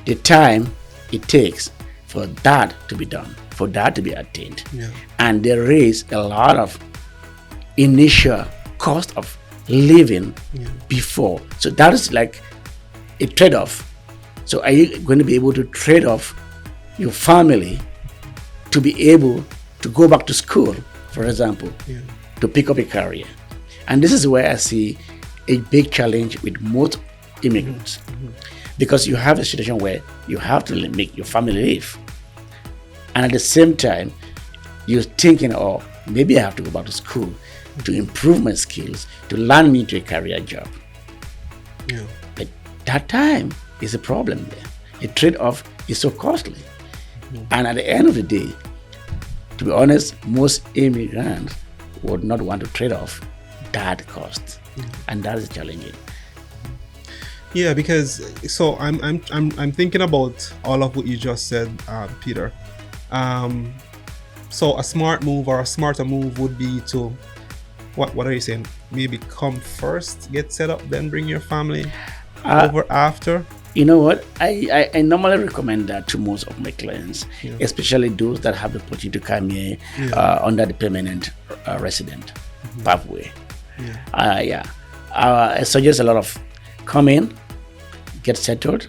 The time it takes for that to be done, for that to be attained. And there is a lot of initial cost of living before. So that is like a trade-off. So are you going to be able to trade off your family to be able to go back to school, for example, to pick up a career? And this is where I see a big challenge with most immigrants, because you have a situation where you have to make your family live, and at the same time you're thinking, oh, maybe I have to go back to school to improve my skills, to land me to a career job. But that time is a problem there. The trade-off is so costly. And at the end of the day, to be honest, most immigrants would not want to trade off that cost. And that is challenging. Yeah, because so I'm thinking about all of what you just said, Peter. So a smart move or a smarter move would be to, what are you saying? Maybe come first, get set up, then bring your family over after? You know what? I normally recommend that to most of my clients, especially those that have the opportunity to come here under the permanent resident pathway. I suggest a lot of come in, get settled,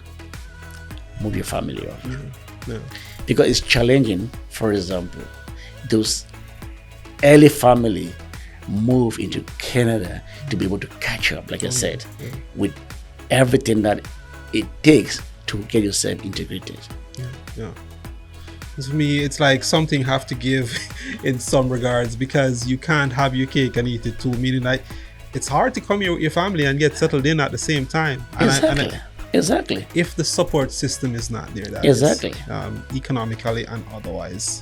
move your family over. Because it's challenging. For example, those early family move into Canada to be able to catch up, like I said, with everything that it takes to get yourself integrated. For me, it's like something have to give in some regards, because you can't have your cake and eat it too. Meaning, like, it's hard to come here with your family and get settled in at the same time. Exactly. If the support system is not there, that is, economically and otherwise.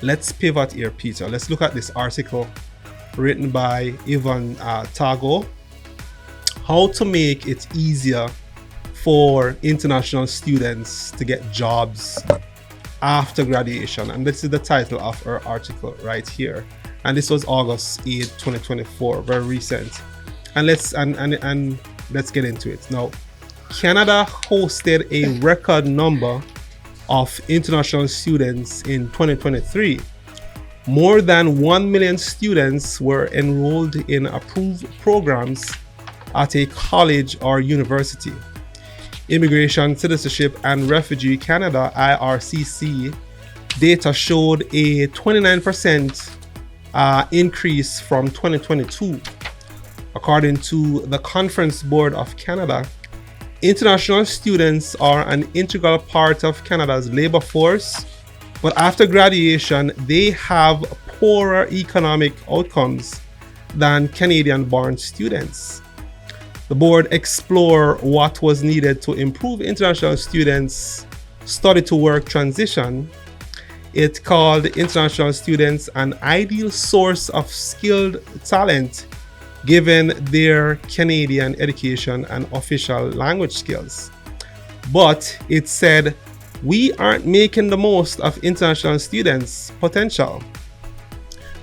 Let's pivot here, Peter. Let's look at this article written by Ivan Tago. How to make it easier for international students to get jobs after graduation. And this is the title of our article right here. And this was August 8, 2024, very recent. And let's get into it. Now, Canada hosted a record number of international students in 2023. More than 1 million students were enrolled in approved programs at a college or university. Immigration, Citizenship and Refugee Canada, IRCC, data showed a 29% increase from 2022. According to the Conference Board of Canada, international students are an integral part of Canada's labor force, but after graduation, they have poorer economic outcomes than Canadian-born students. The board explored what was needed to improve international students' study-to-work transition. It called international students an ideal source of skilled talent given their Canadian education and official language skills. But it said, we aren't making the most of international students' potential.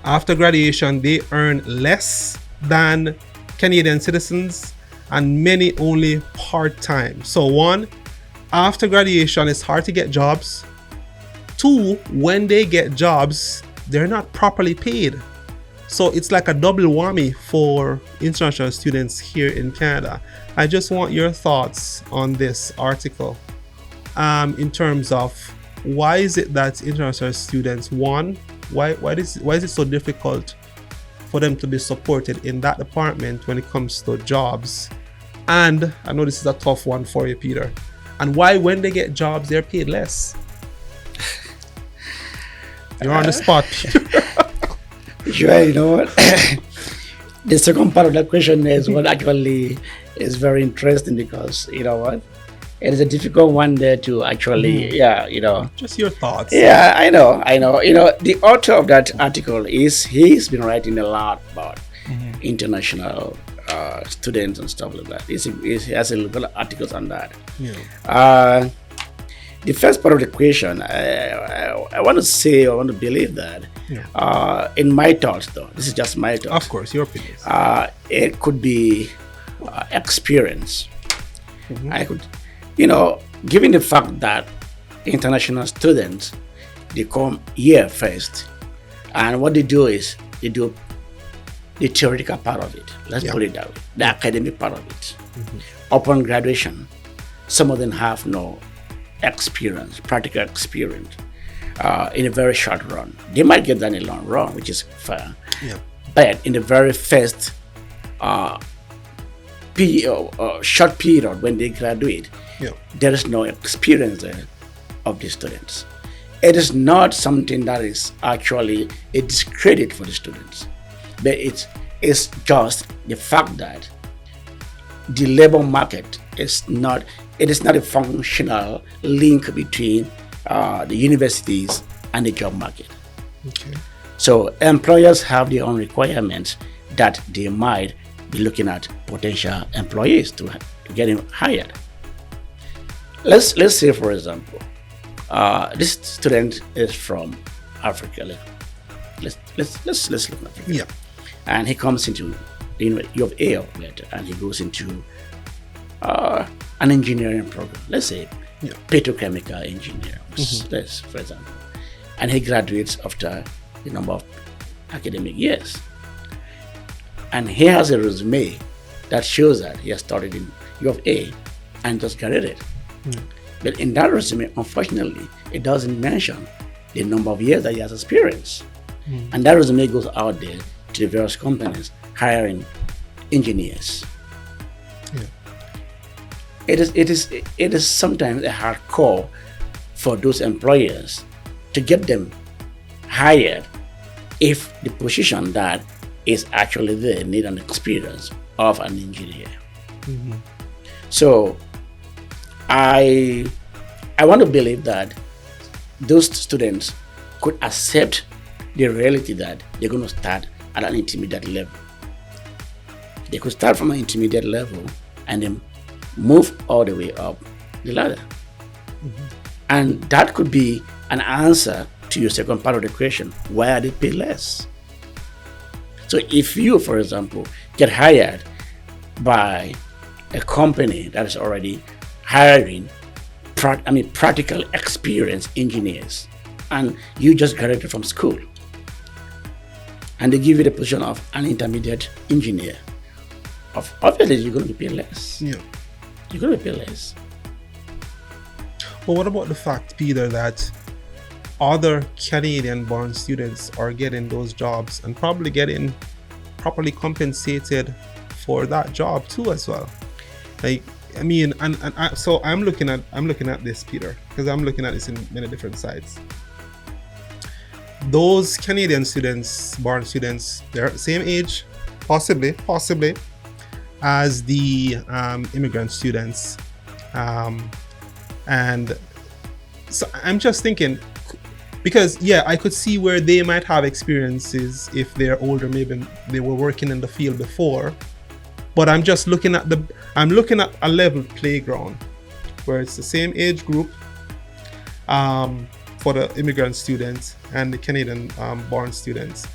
After graduation, they earn less than Canadian citizens, and many only part-time. So 1, after graduation, it's hard to get jobs. 2, when they get jobs, they're not properly paid. So it's like a double whammy for international students here in Canada. I just want your thoughts on this article in terms of why is it that international students, why is it so difficult for them to be supported in that department when it comes to jobs? And I know this is a tough one for you, Peter. And why, when they get jobs, they're paid less? You're on the spot, Peter. Sure, you know what? The second part of that question is what actually is very interesting, because, you know what? It is a difficult one there to actually, Just your thoughts. Yeah, I know. You know, the author of that article he's been writing a lot about international students and stuff like that. He has a lot of articles on that. The first part of the question, I want to believe that In my thoughts, though, this is just my thoughts. Of course, your opinions. It could be experience. I could, given the fact that international students, they come here first, and what they do is they do the theoretical part of it. Let's put it that way, the academic part of it. Upon graduation, some of them have no experience, practical experience, in a very short run. They might get that in a long run, which is fair. But in the very first short period when they graduate, there is no experience there of the students. It is not something that is actually a discredit for the students, but it's just the fact that the labor market is not a functional link between the universities and the job market. So employers have their own requirements that they might be looking at potential employees to get them hired. Let's say, for example, this student is from Africa. Let's look at Africa. And he comes into the University of A, and he goes into an engineering program. Let's say petrochemical engineer, for example, and he graduates after a number of academic years, and he has a resume that shows that he has studied in U of A and just graduated. But in that resume, unfortunately, it doesn't mention the number of years that he has experience, and that resume goes out there to the various companies hiring engineers. It is sometimes a hard call for those employers to get them hired if the position that is actually there need an experience of an engineer. So I want to believe that those students could accept the reality that they're going to start at an intermediate level. They could start from an intermediate level and then move all the way up the ladder. And that could be an answer to your second part of the question: why are they paid less? So if you, for example, get hired by a company that is already hiring practical experienced engineers, and you just graduated from school, and they give you the position of an intermediate engineer, obviously you're going to be paid less. You're going to be paid less. But what about the fact, Peter, that other Canadian-born students are getting those jobs and probably getting properly compensated for that job too as well? So I'm looking at this, Peter, because I'm looking at this in many different sides. Those Canadian students, born students, they're the same age, possibly, as the immigrant students, and so I'm just thinking, because I could see where they might have experiences if they're older, maybe they were working in the field before, but I'm just looking at a level playground where it's the same age group for the immigrant students and the Canadian born students.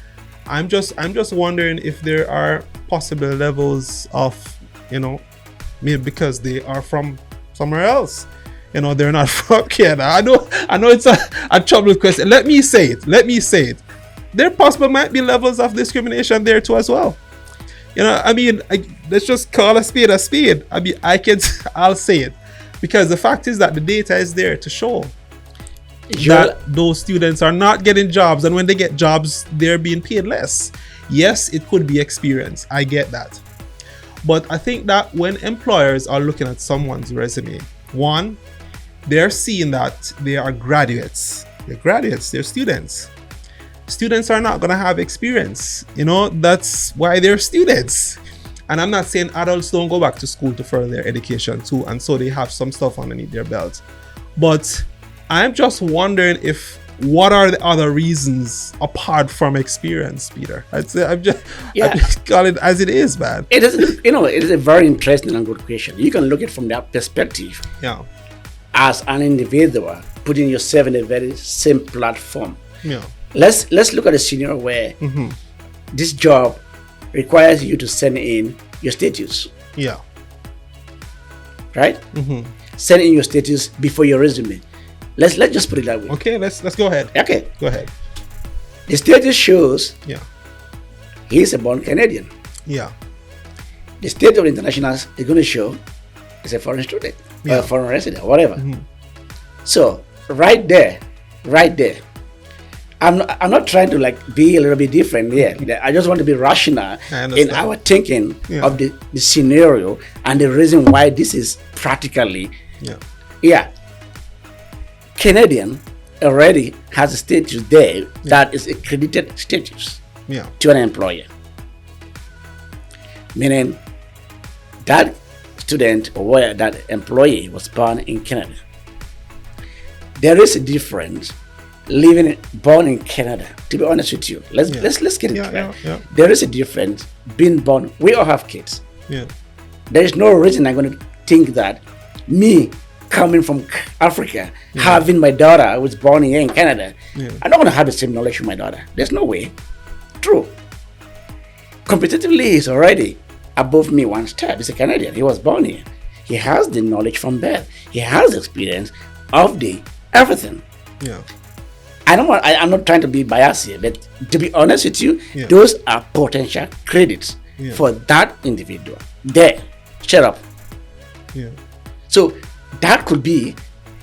I'm just wondering if there are possible levels of, maybe because they are from somewhere else, they're not from Canada. I know it's a troubled question. Let me say it. There possibly might be levels of discrimination there too as well. Let's just call a spade a spade. I'll say it, because the fact is that the data is there to show that those students are not getting jobs, and when they get jobs, they're being paid less. Yes, it could be experience. I get that. But I think that when employers are looking at someone's resume, one, they're seeing that they are graduates. They're students. Students are not going to have experience. That's why they're students. And I'm not saying adults don't go back to school to further their education too, and so they have some stuff underneath their belt. But I'm just wondering what are the other reasons apart from experience, Peter? I'm just call it as it is, man. It is a very interesting and good question. You can look at it from that perspective. As an individual, putting yourself in a very same platform. let's look at a scenario where this job requires you to send in your status. Yeah. Right? Send in your status before your resume. Let's just put it that way. Okay, let's go ahead. Okay. Go ahead. The status shows he's a born Canadian. Yeah. The state of international is going to show he's a foreign student or a foreign resident, whatever. So right there, I'm not trying to like be a little bit different here. I just want to be rational in our thinking of the scenario and the reason why this is practically. Canadian already has a status there that is accredited status to an employer. Meaning that student or that employee was born in Canada. There is a difference born in Canada. To be honest with you, let's get it right. There is a difference being born. We all have kids. There is no reason I'm going to think that me coming from Africa, having my daughter who was born here in Canada, I'm not going to have the same knowledge with my daughter. There's no way. True. Competitively, he's already above me one step. He's a Canadian. He was born here. He has the knowledge from birth. He has the experience of the everything. I'm not trying to be biased here, but to be honest with you, those are potential credits for that individual. There, shut up. So that could be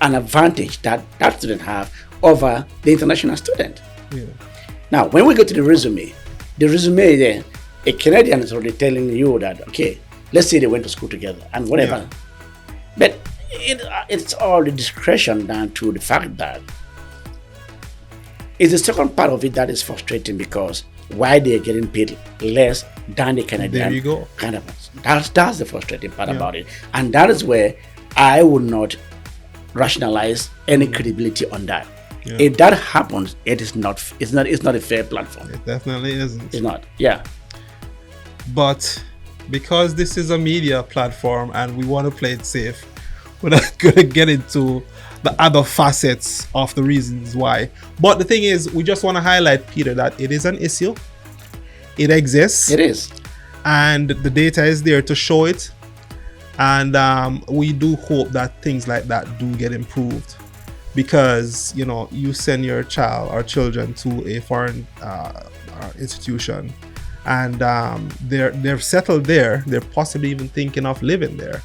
an advantage that student have over the international student. Now, when we go to the resume there, a Canadian is already telling you that, okay, let's say they went to school together and whatever. But it's all the discretion down to the fact that it's the second part of it that is frustrating, because why they're getting paid less than the Canadian. There you go. Kind of, that's the frustrating part about it. And that is where I would not rationalize any credibility on that. If that happens, it's not a fair platform. It definitely isn't. It's not. But because this is a media platform and we want to play it safe, we're not going to get into the other facets of the reasons why. But the thing is, we just want to highlight, Peter, that it is an issue. It exists. It is. And the data is there to show it. And we do hope that things like that do get improved, because you send your child or children to a foreign institution, and they're settled there. They're possibly even thinking of living there,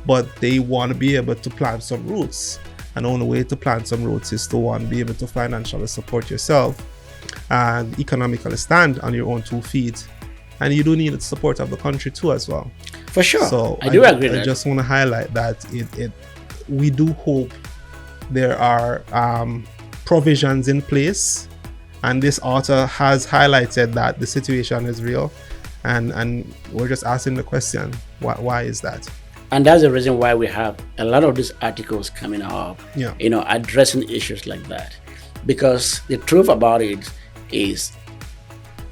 but they want to be able to plant some roots. And the only way to plant some roots is to be able to financially support yourself and economically stand on your own 2 feet. And you do need the support of the country too, as well. For sure. So I do agree. I just want to highlight that we do hope there are provisions in place, and this author has highlighted that the situation is real, and we're just asking the question, why is that? And that's the reason why we have a lot of these articles coming up, addressing issues like that. Because the truth about it is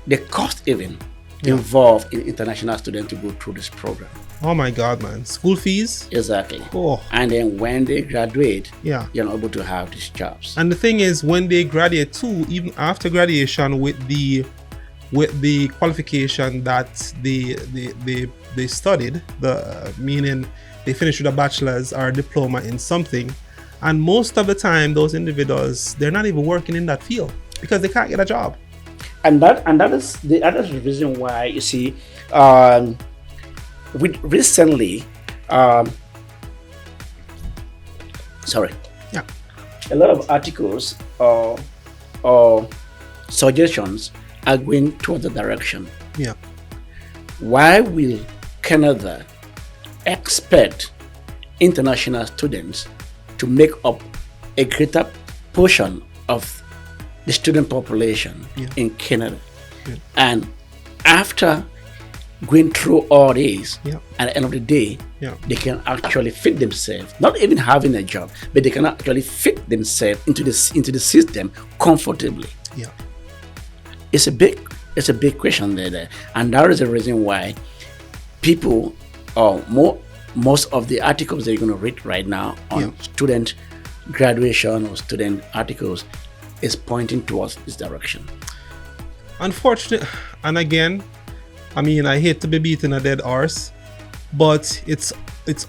the cost even involved in international students to go through this program. Oh my God, man. School fees? Exactly. Oh. And then when they graduate, you're not able to have these jobs. And the thing is, when they graduate too, even after graduation with the qualification that they studied, meaning they finished with a bachelor's or a diploma in something, and most of the time those individuals, they're not even working in that field because they can't get a job. And that is the other reason why, you see, we recently a lot of articles or suggestions are going toward the direction. Why will Canada expect international students to make up a greater portion of the student population in Canada? And after going through all this, at the end of the day, they can actually fit themselves, not even having a job, but they can actually fit themselves into the system comfortably. It's a big question there, and that is the reason why people, or most of the articles that you're going to read right now on student graduation or student articles, is pointing towards this direction. Unfortunately, and again, I mean, I hate to be beating a dead horse, but it's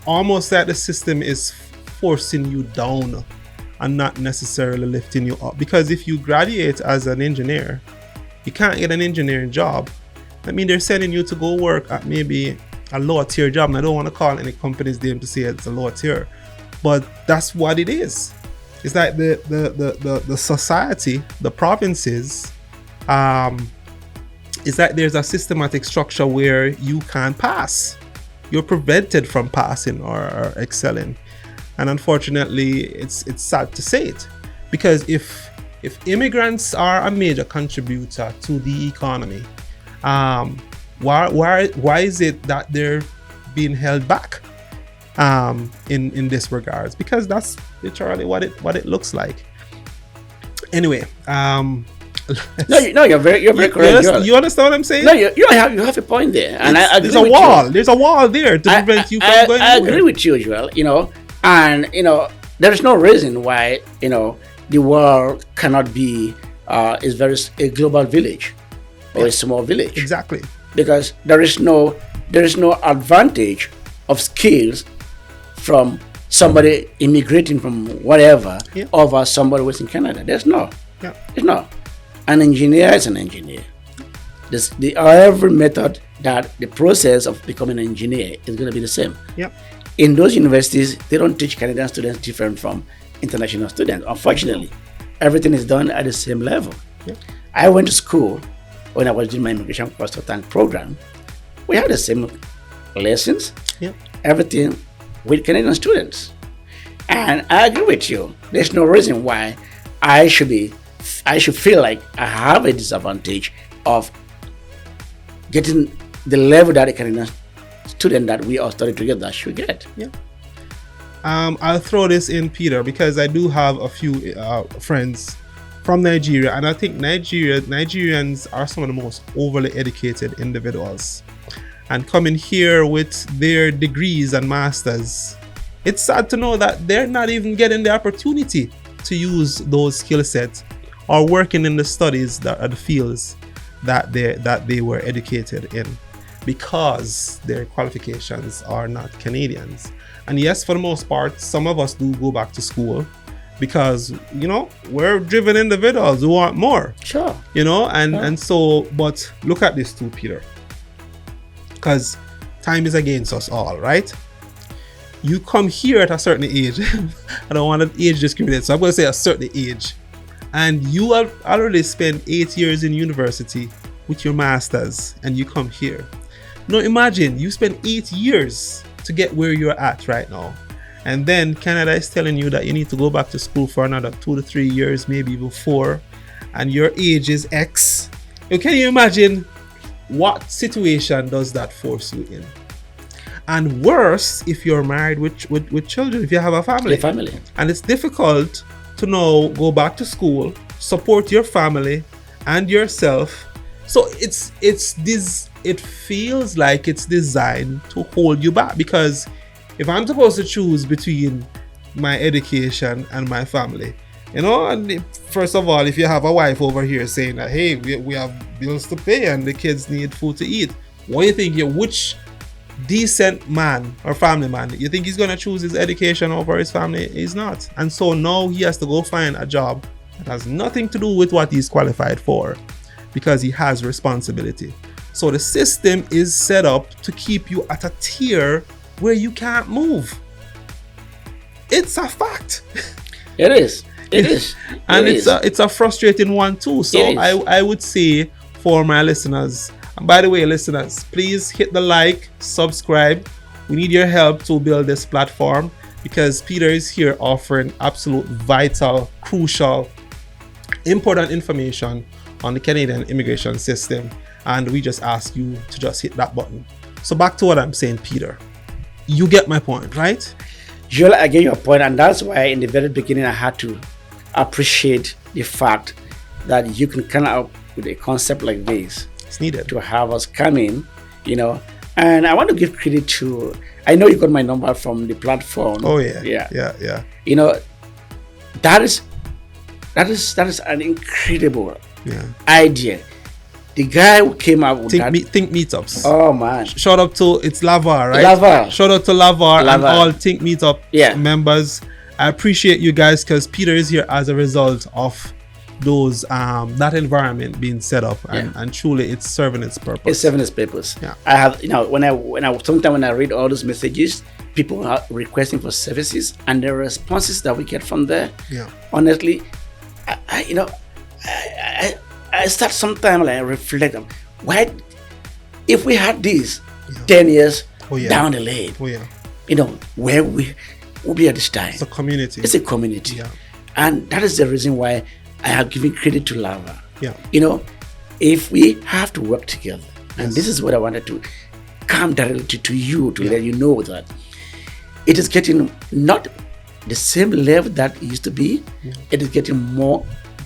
almost that the system is forcing you down and not necessarily lifting you up. Because if you graduate as an engineer, you can't get an engineering job. I mean, they're sending you to go work at maybe a lower tier job. And I don't want to call any company's name to say it's a lower tier, but that's what it is. It's like the society, the provinces, it's like there's a systematic structure where you can't pass. You're prevented from passing or excelling. And unfortunately, it's sad to say it, because if immigrants are a major contributor to the economy, why is it that they're being held back in this regards? Because that's literally what it looks like. Anyway, you're very correct. You understand what I'm saying? No, you have a point there, and I agree there's a wall. There's a wall there to prevent you from going. I agree with you, Joel. And there is no reason why the world cannot be a global village or a small village. Exactly. Because there is no advantage of skills from somebody immigrating from whatever over somebody who's in Canada. There's no. An engineer is an engineer. Every method, that the process of becoming an engineer is going to be the same. In those universities, they don't teach Canadian students different from international students. Unfortunately, everything is done at the same level. I went to school when I was doing my immigration consultant program. We had the same lessons, everything with Canadian students. And I agree with you. There's no reason why I should feel like I have a disadvantage of getting the level that a Canadian student that we all study together should get. I'll throw this in, Peter, because I do have a few friends from Nigeria, and I think Nigerians are some of the most overly educated individuals. And coming here with their degrees and masters, it's sad to know that they're not even getting the opportunity to use those skill sets or working in the studies that are the fields that they were educated in, because their qualifications are not Canadians. And yes, for the most part, some of us do go back to school because, we're driven individuals who want more. Sure. And so, but look at this too, Peter, because time is against us all, right? You come here at a certain age. I don't want to age discriminate, so I'm going to say a certain age. And you have already spent 8 years in university with your masters, and you come here. Now imagine you spent 8 years to get where you're at right now. And then Canada is telling you that you need to go back to school for another 2 to 3 years, maybe even 4. And your age is X. Now, can you imagine what situation does that force you in? And worse, if you're married with children, if you have a family. And it's difficult to now go back to school, support your family and yourself. So it feels like it's designed to hold you back, because if I'm supposed to choose between my education and my family, and first of all, if you have a wife over here saying that, hey, we have bills to pay and the kids need food to eat, what do you think? Which decent man or family man, you think he's going to choose his education over his family? He's not. And so now he has to go find a job that has nothing to do with what he's qualified for, because he has responsibility. So the system is set up to keep you at a tier where you can't move. It's a fact. It is. And it's a frustrating one too. So I would say for my listeners, and by the way, listeners, please hit the like, subscribe. We need your help to build this platform, because Peter is here offering absolute vital, crucial, important information on the Canadian immigration system. And we just ask you to just hit that button. So back to what I'm saying, Peter. You get my point, right? Joel, I get your point, and that's why in the very beginning I had to appreciate the fact that you can come up with a concept like this. It's needed to have us come in, and I want to give credit to, I know you got my number from the platform. Oh yeah. That is That is an incredible idea. The guy who came up with Think meetups. Oh man! Shout out to it's Lavar, right? Lavar. Shout out to Lavar and all Think Meetup members. I appreciate you guys because Peter is here as a result of those that environment being set up, and truly it's serving its purpose. It's serving its purpose. Yeah. I have sometimes when I read all those messages, people are requesting for services, and the responses that we get from there. Yeah. Honestly, I start sometimes like reflect on why, if we had this 10 years down the lane, where we will be at this time. It's a community. It's a community. Yeah. And that is the reason why I have given credit to Lava. Yeah. If we have to work together, and this is what I wanted to come directly to you to let you know that it is getting not the same level that it used to be. Yeah. It is getting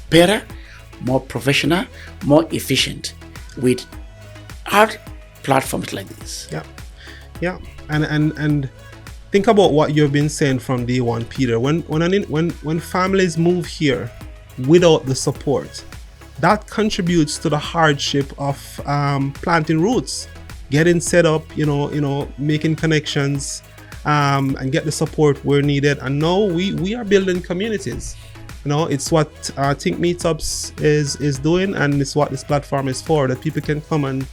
better, more professional, more efficient with our platforms like this. Yeah. And think about what you've been saying from day one, Peter. When families move here without the support, that contributes to the hardship of planting roots, getting set up, making connections, and get the support where needed. And now we are building communities. It's what Think Meetups is doing, and it's what this platform is for, that people can come and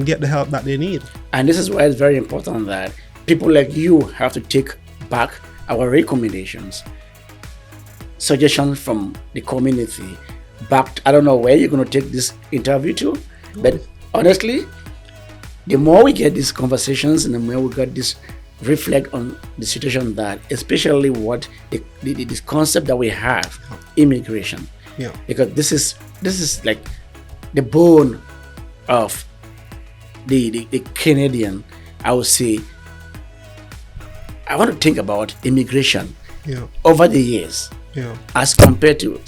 get the help that they need. And this is why it's very important that people like you have to take back our recommendations, suggestions from the community. I don't know where you're going to take this interview to, but honestly, the more we get these conversations and the more we get this reflect on the situation, that especially what this concept that we have, immigration, because this is like the bone of the Canadian. I would say I want to think about immigration over the years, as compared to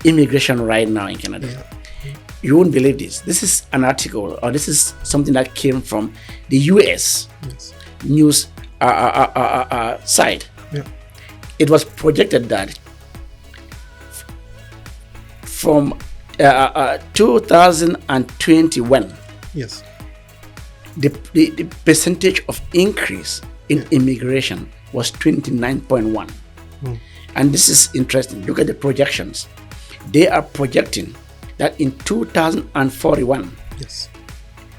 immigration right now in Canada. You won't believe this. This is an article, or this is something that came from the US news site. It was projected that from 2021, the percentage of increase in immigration was 29.1. And this is interesting. Look at the projections. They are projecting that in 2041,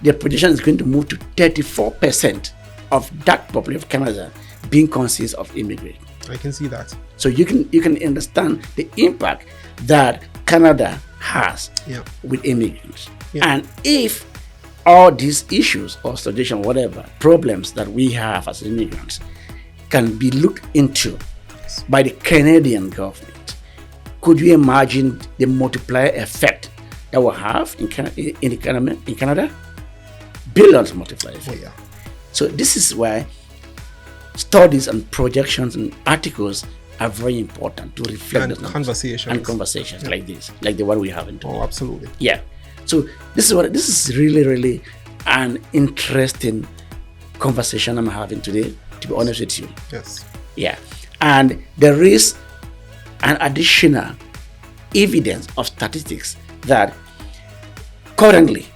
the projection is going to move to 34% of that population of Canada being consist of immigrants. I can see that. So you can understand the impact that Canada has with immigrants. And if all these issues or suggestion, whatever problems that we have as immigrants can be looked into by the Canadian government, could you imagine the multiplier effect that will have in Canada? Billions multiplier effect. So this is why studies and projections and articles are very important to reflect and conversations like this, like the one we have in today. Oh, absolutely. Yeah. So this is really, really an interesting conversation I'm having today, to be honest with you. Yes. Yeah. And there is an additional evidence of statistics that currently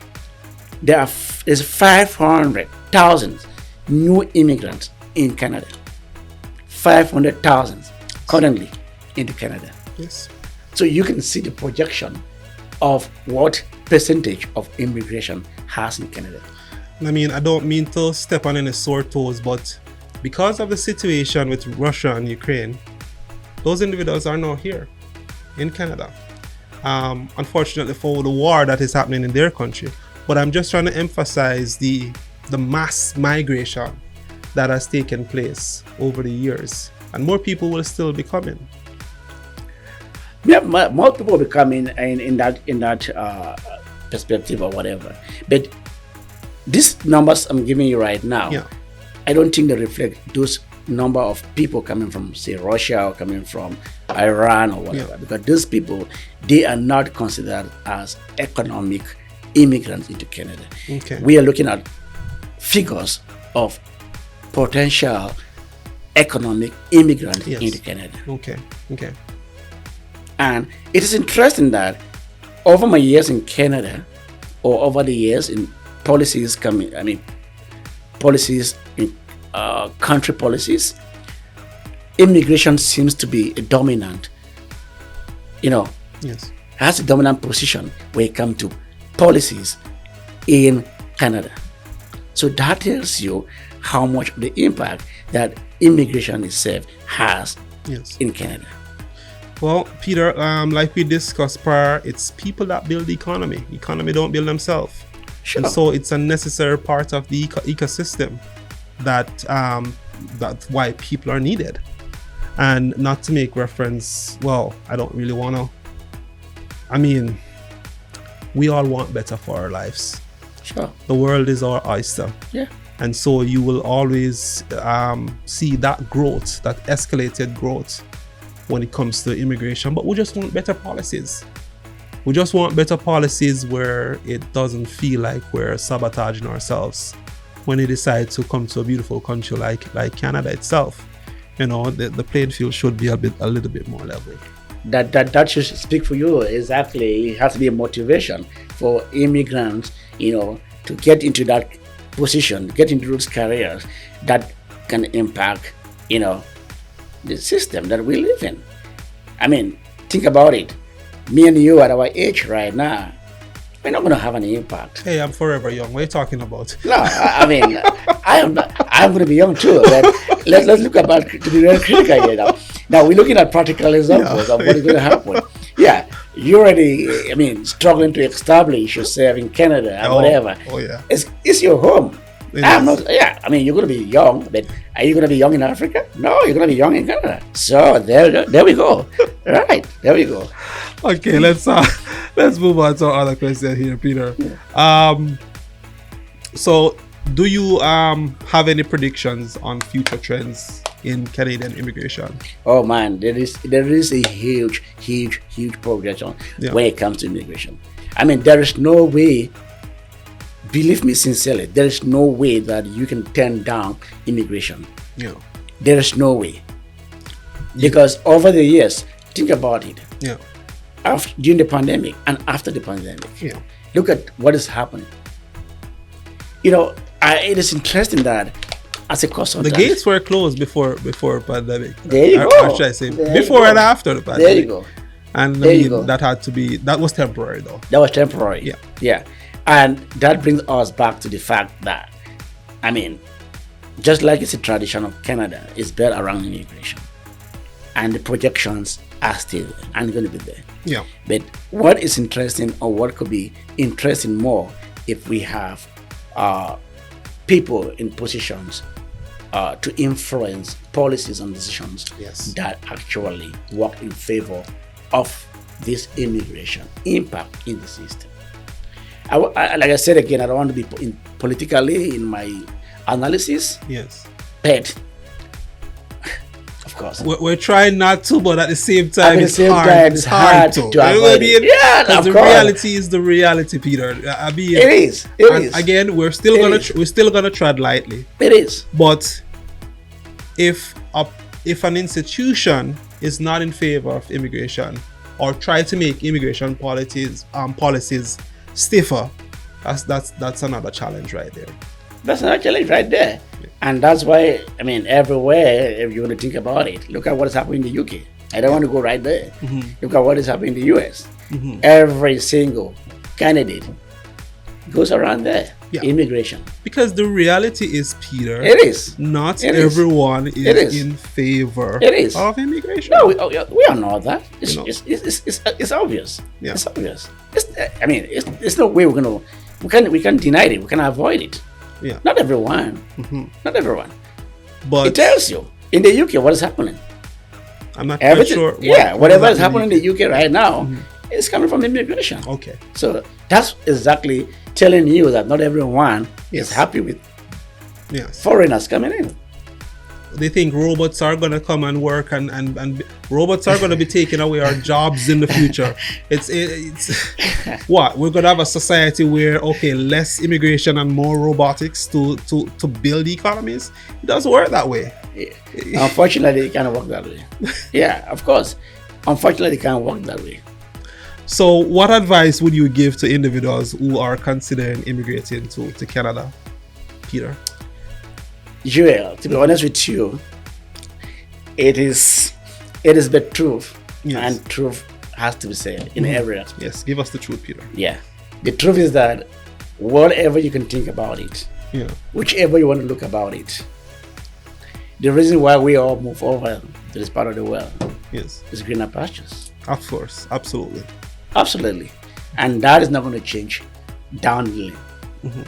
there's 500,000 new immigrants in Canada. 500,000 currently in Canada. Yes. So you can see the projection of what percentage of immigration has in Canada. I mean, I don't mean to step on any sore toes, but because of the situation with Russia and Ukraine, those individuals are now here in Canada. Unfortunately for the war that is happening in their country. But I'm just trying to emphasize the mass migration that has taken place over the years. And more people will still be coming. Yeah, more people will be coming in that perspective or whatever. But these numbers I'm giving you right now, I don't think they reflect those number of people coming from, say, Russia or coming from Iran or whatever. Because those people, they are not considered as economic immigrants into Canada. Okay. We are looking at figures of potential economic immigrants into Canada. Okay. And it is interesting that over my years in Canada, or over the years in policies policies in country policies, immigration seems to be a dominant, Yes. has a dominant position when it comes to policies in Canada. So that tells you how much of the impact that immigration itself has in Canada. Well, Peter, like we discussed prior, it's people that build the economy. The economy don't build themselves. Sure. And so it's a necessary part of the ecosystem that's why people are needed. And not to make reference, well, I don't really want to. I mean, we all want better for our lives. Sure. The world is our oyster. Yeah. And so you will always see that growth, that escalated growth when it comes to immigration. But we just want better policies. We just want better policies where it doesn't feel like we're sabotaging ourselves when we decide to come to a beautiful country like Canada itself. The playing field should be a little bit more level. That should speak for you. Exactly. It has to be a motivation for immigrants, to get into that position, get into those careers that can impact, the system that we live in. I mean, think about it. Me and you at our age right now, we're not going to have any impact. Hey, I'm forever young. What are you talking about? No, I'm going to be young too. Let's look about to be very critical here now. Now we're looking at practical examples of what is going to happen. Yeah, you're already, struggling to establish yourself in Canada and whatever. Oh yeah. It's your home. You're going to be young, but are you going to be young in Africa? No, you're going to be young in Canada. So there we go. Right, there we go. Okay, let's move on to our other question here, Peter. So do you have any predictions on future trends in Canadian immigration? Oh man, there is a huge progression when it comes to immigration. There is no way, believe me sincerely, there is no way that you can turn down immigration. Yeah. There is no way. Because over the years, think about it. Yeah. During the pandemic and after the pandemic, look at what is happening. It is interesting that as a consultant, the gates were closed before pandemic. There you go. Or should I say before and after the pandemic? There you go. And that was temporary though. That was temporary. Yeah. And that brings us back to the fact that, just like it's a tradition of Canada, it's built around immigration. And the projections are still and going to be there. Yeah. But what is interesting, or what could be interesting more, if we have people in positions to influence policies and decisions that actually work in favor of this immigration impact in the system. Like I said again, I don't want to be politically in my analysis. Yes. But of course, we're trying not to, but at the same time, it's hard to avoid it. Because the reality is the reality, Peter. It is. Again, we're still gonna tread lightly. It is. But if an institution is not in favor of immigration or try to make immigration policies stiffer, that's another challenge right there. That's another challenge right there. And that's why, everywhere, if you want to think about it, look at what is happening in the UK. I don't want to go right there. Mm-hmm. Look at what is happening in the US. Mm-hmm. Every single candidate goes around there. Yeah. Immigration. Because the reality is, Peter, it is. Not everyone is in favor of immigration. No, we all know that. It's obvious. Yeah. It's obvious. It's no way we can deny it. We can avoid it. Yeah. Not everyone. Mm-hmm. Not everyone. But it tells you in the UK what is happening. I'm not quite sure. Whatever is happening in the UK right now is coming from immigration. Okay. So that's exactly telling you that not everyone is happy with foreigners coming in. They think robots are going to come and work and robots are going to be taking away our jobs in the future. It's what? We're going to have a society where, less immigration and more robotics to build economies? It doesn't work that way. Unfortunately, it cannot work that way. Yeah, of course. Unfortunately, it can't work that way. So what advice would you give to individuals who are considering immigrating to Canada, Peter? Joel, to be honest with you, it is the truth. Yes. And truth has to be said in every aspect. Yes, give us the truth, Peter. Yeah. The truth is that whatever you can think about it, whichever you want to look about it, the reason why we all move over to this part of the world is greener pastures. Of course, absolutely. Absolutely. And that is not going to change down the line.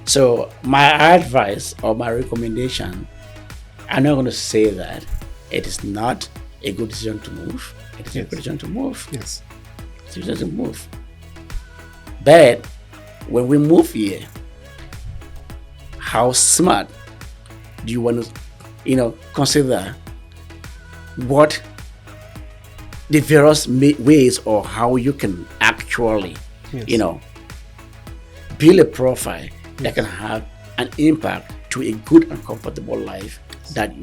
So my advice or my recommendation, I'm not going to say that it is not a good decision to move. It is a good decision to move. Yes. It's a decision to move. But when we move here, how smart do you want to, consider what the various ways or how you can actually, build a profile that can have an impact to a good and comfortable life that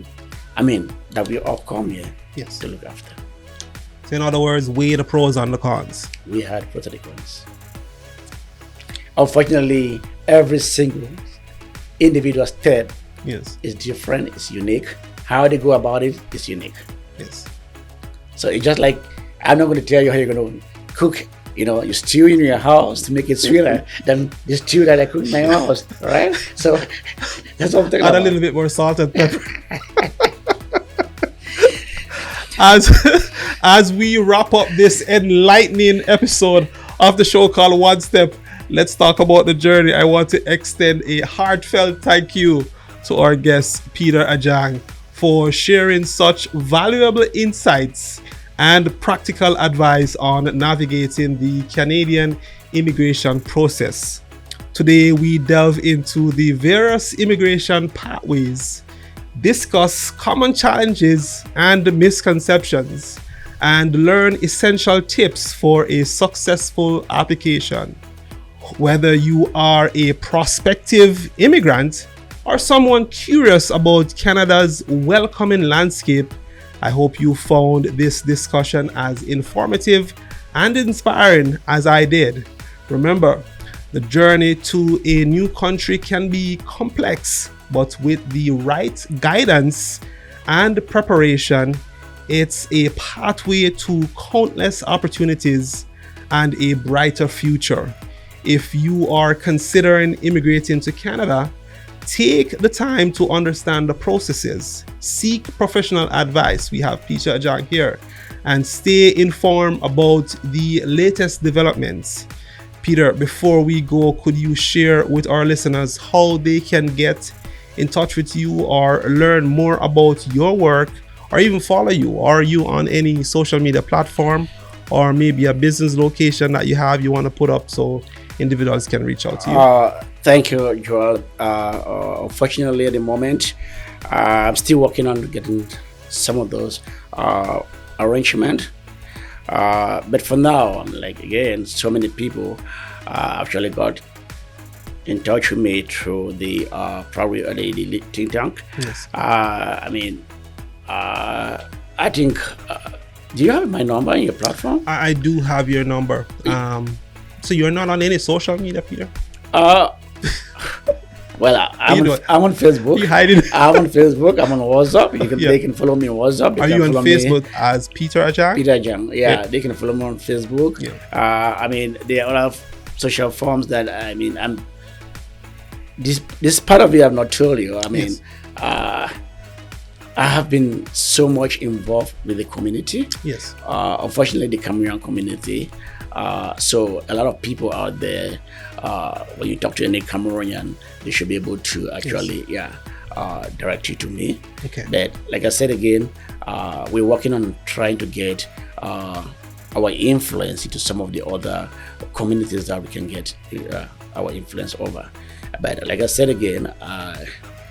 we all come here to look after. So in other words, weigh the pros and the cons. We had pros and the cons. Unfortunately, every single individual step is different, it's unique. How they go about it is unique. Yes. So it's just like, I'm not going to tell you how you're going to cook, you stew in your house to make it sweeter than the stew that I cook in my house, right? So that's what I'm talking about. Add a little bit more salt and pepper. As we wrap up this enlightening episode of the show called One Step, let's talk about the journey. I want to extend a heartfelt thank you to our guest, Peter Ajang, for sharing such valuable insights and practical advice on navigating the Canadian immigration process. Today, we delve into the various immigration pathways, discuss common challenges and misconceptions, and learn essential tips for a successful application. Whether you are a prospective immigrant or someone curious about Canada's welcoming landscape, I hope you found this discussion as informative and inspiring as I did. Remember, the journey to a new country can be complex, but with the right guidance and preparation, it's a pathway to countless opportunities and a brighter future. If you are considering immigrating to Canada, take the time to understand the processes, seek professional advice. We have Peter Ajang here, and stay informed about the latest developments. Peter, before we go, could you share with our listeners how they can get in touch with you or learn more about your work or even follow you? Are you on any social media platform or maybe a business location that you want to put up so individuals can reach out to you? Thank you, Joel. Unfortunately, at the moment, I'm still working on getting some of those arrangements. But for now, so many people actually got in touch with me through the probably the think tank. Yes. I think. Do you have my number in your platform? I do have your number. So you're not on any social media, Peter? Well, I'm on Facebook. You hide it. I'm on Facebook. I'm on WhatsApp. They can follow me on WhatsApp. Are you on Facebook as Peter Ajang? Peter Ajang. Yeah, they can follow me on Facebook. Yeah. There are other social forms that I'm. This part of it I've not told you. Yes. I have been so much involved with the community. Yes. Unfortunately, the Cameroon community. So a lot of people out there, when you talk to any Cameroonian, they should be able to actually, direct you to me. Okay. But like I said again, we're working on trying to get our influence into some of the other communities that we can get our influence over. But like I said again,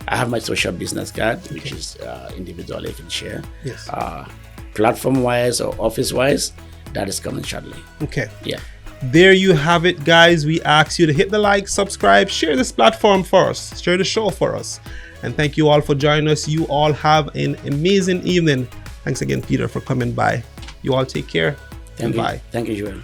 I have my social business card, which is individually I can share. Yes. Platform-wise or office-wise, that is coming shortly. Okay. Yeah. There you have it, guys. We ask you to hit the like, subscribe, share this platform for us, share the show for us. And thank you all for joining us. You all have an amazing evening. Thanks again, Peter, for coming by. You all take care. Thank Goodbye. you. Thank you, Joel.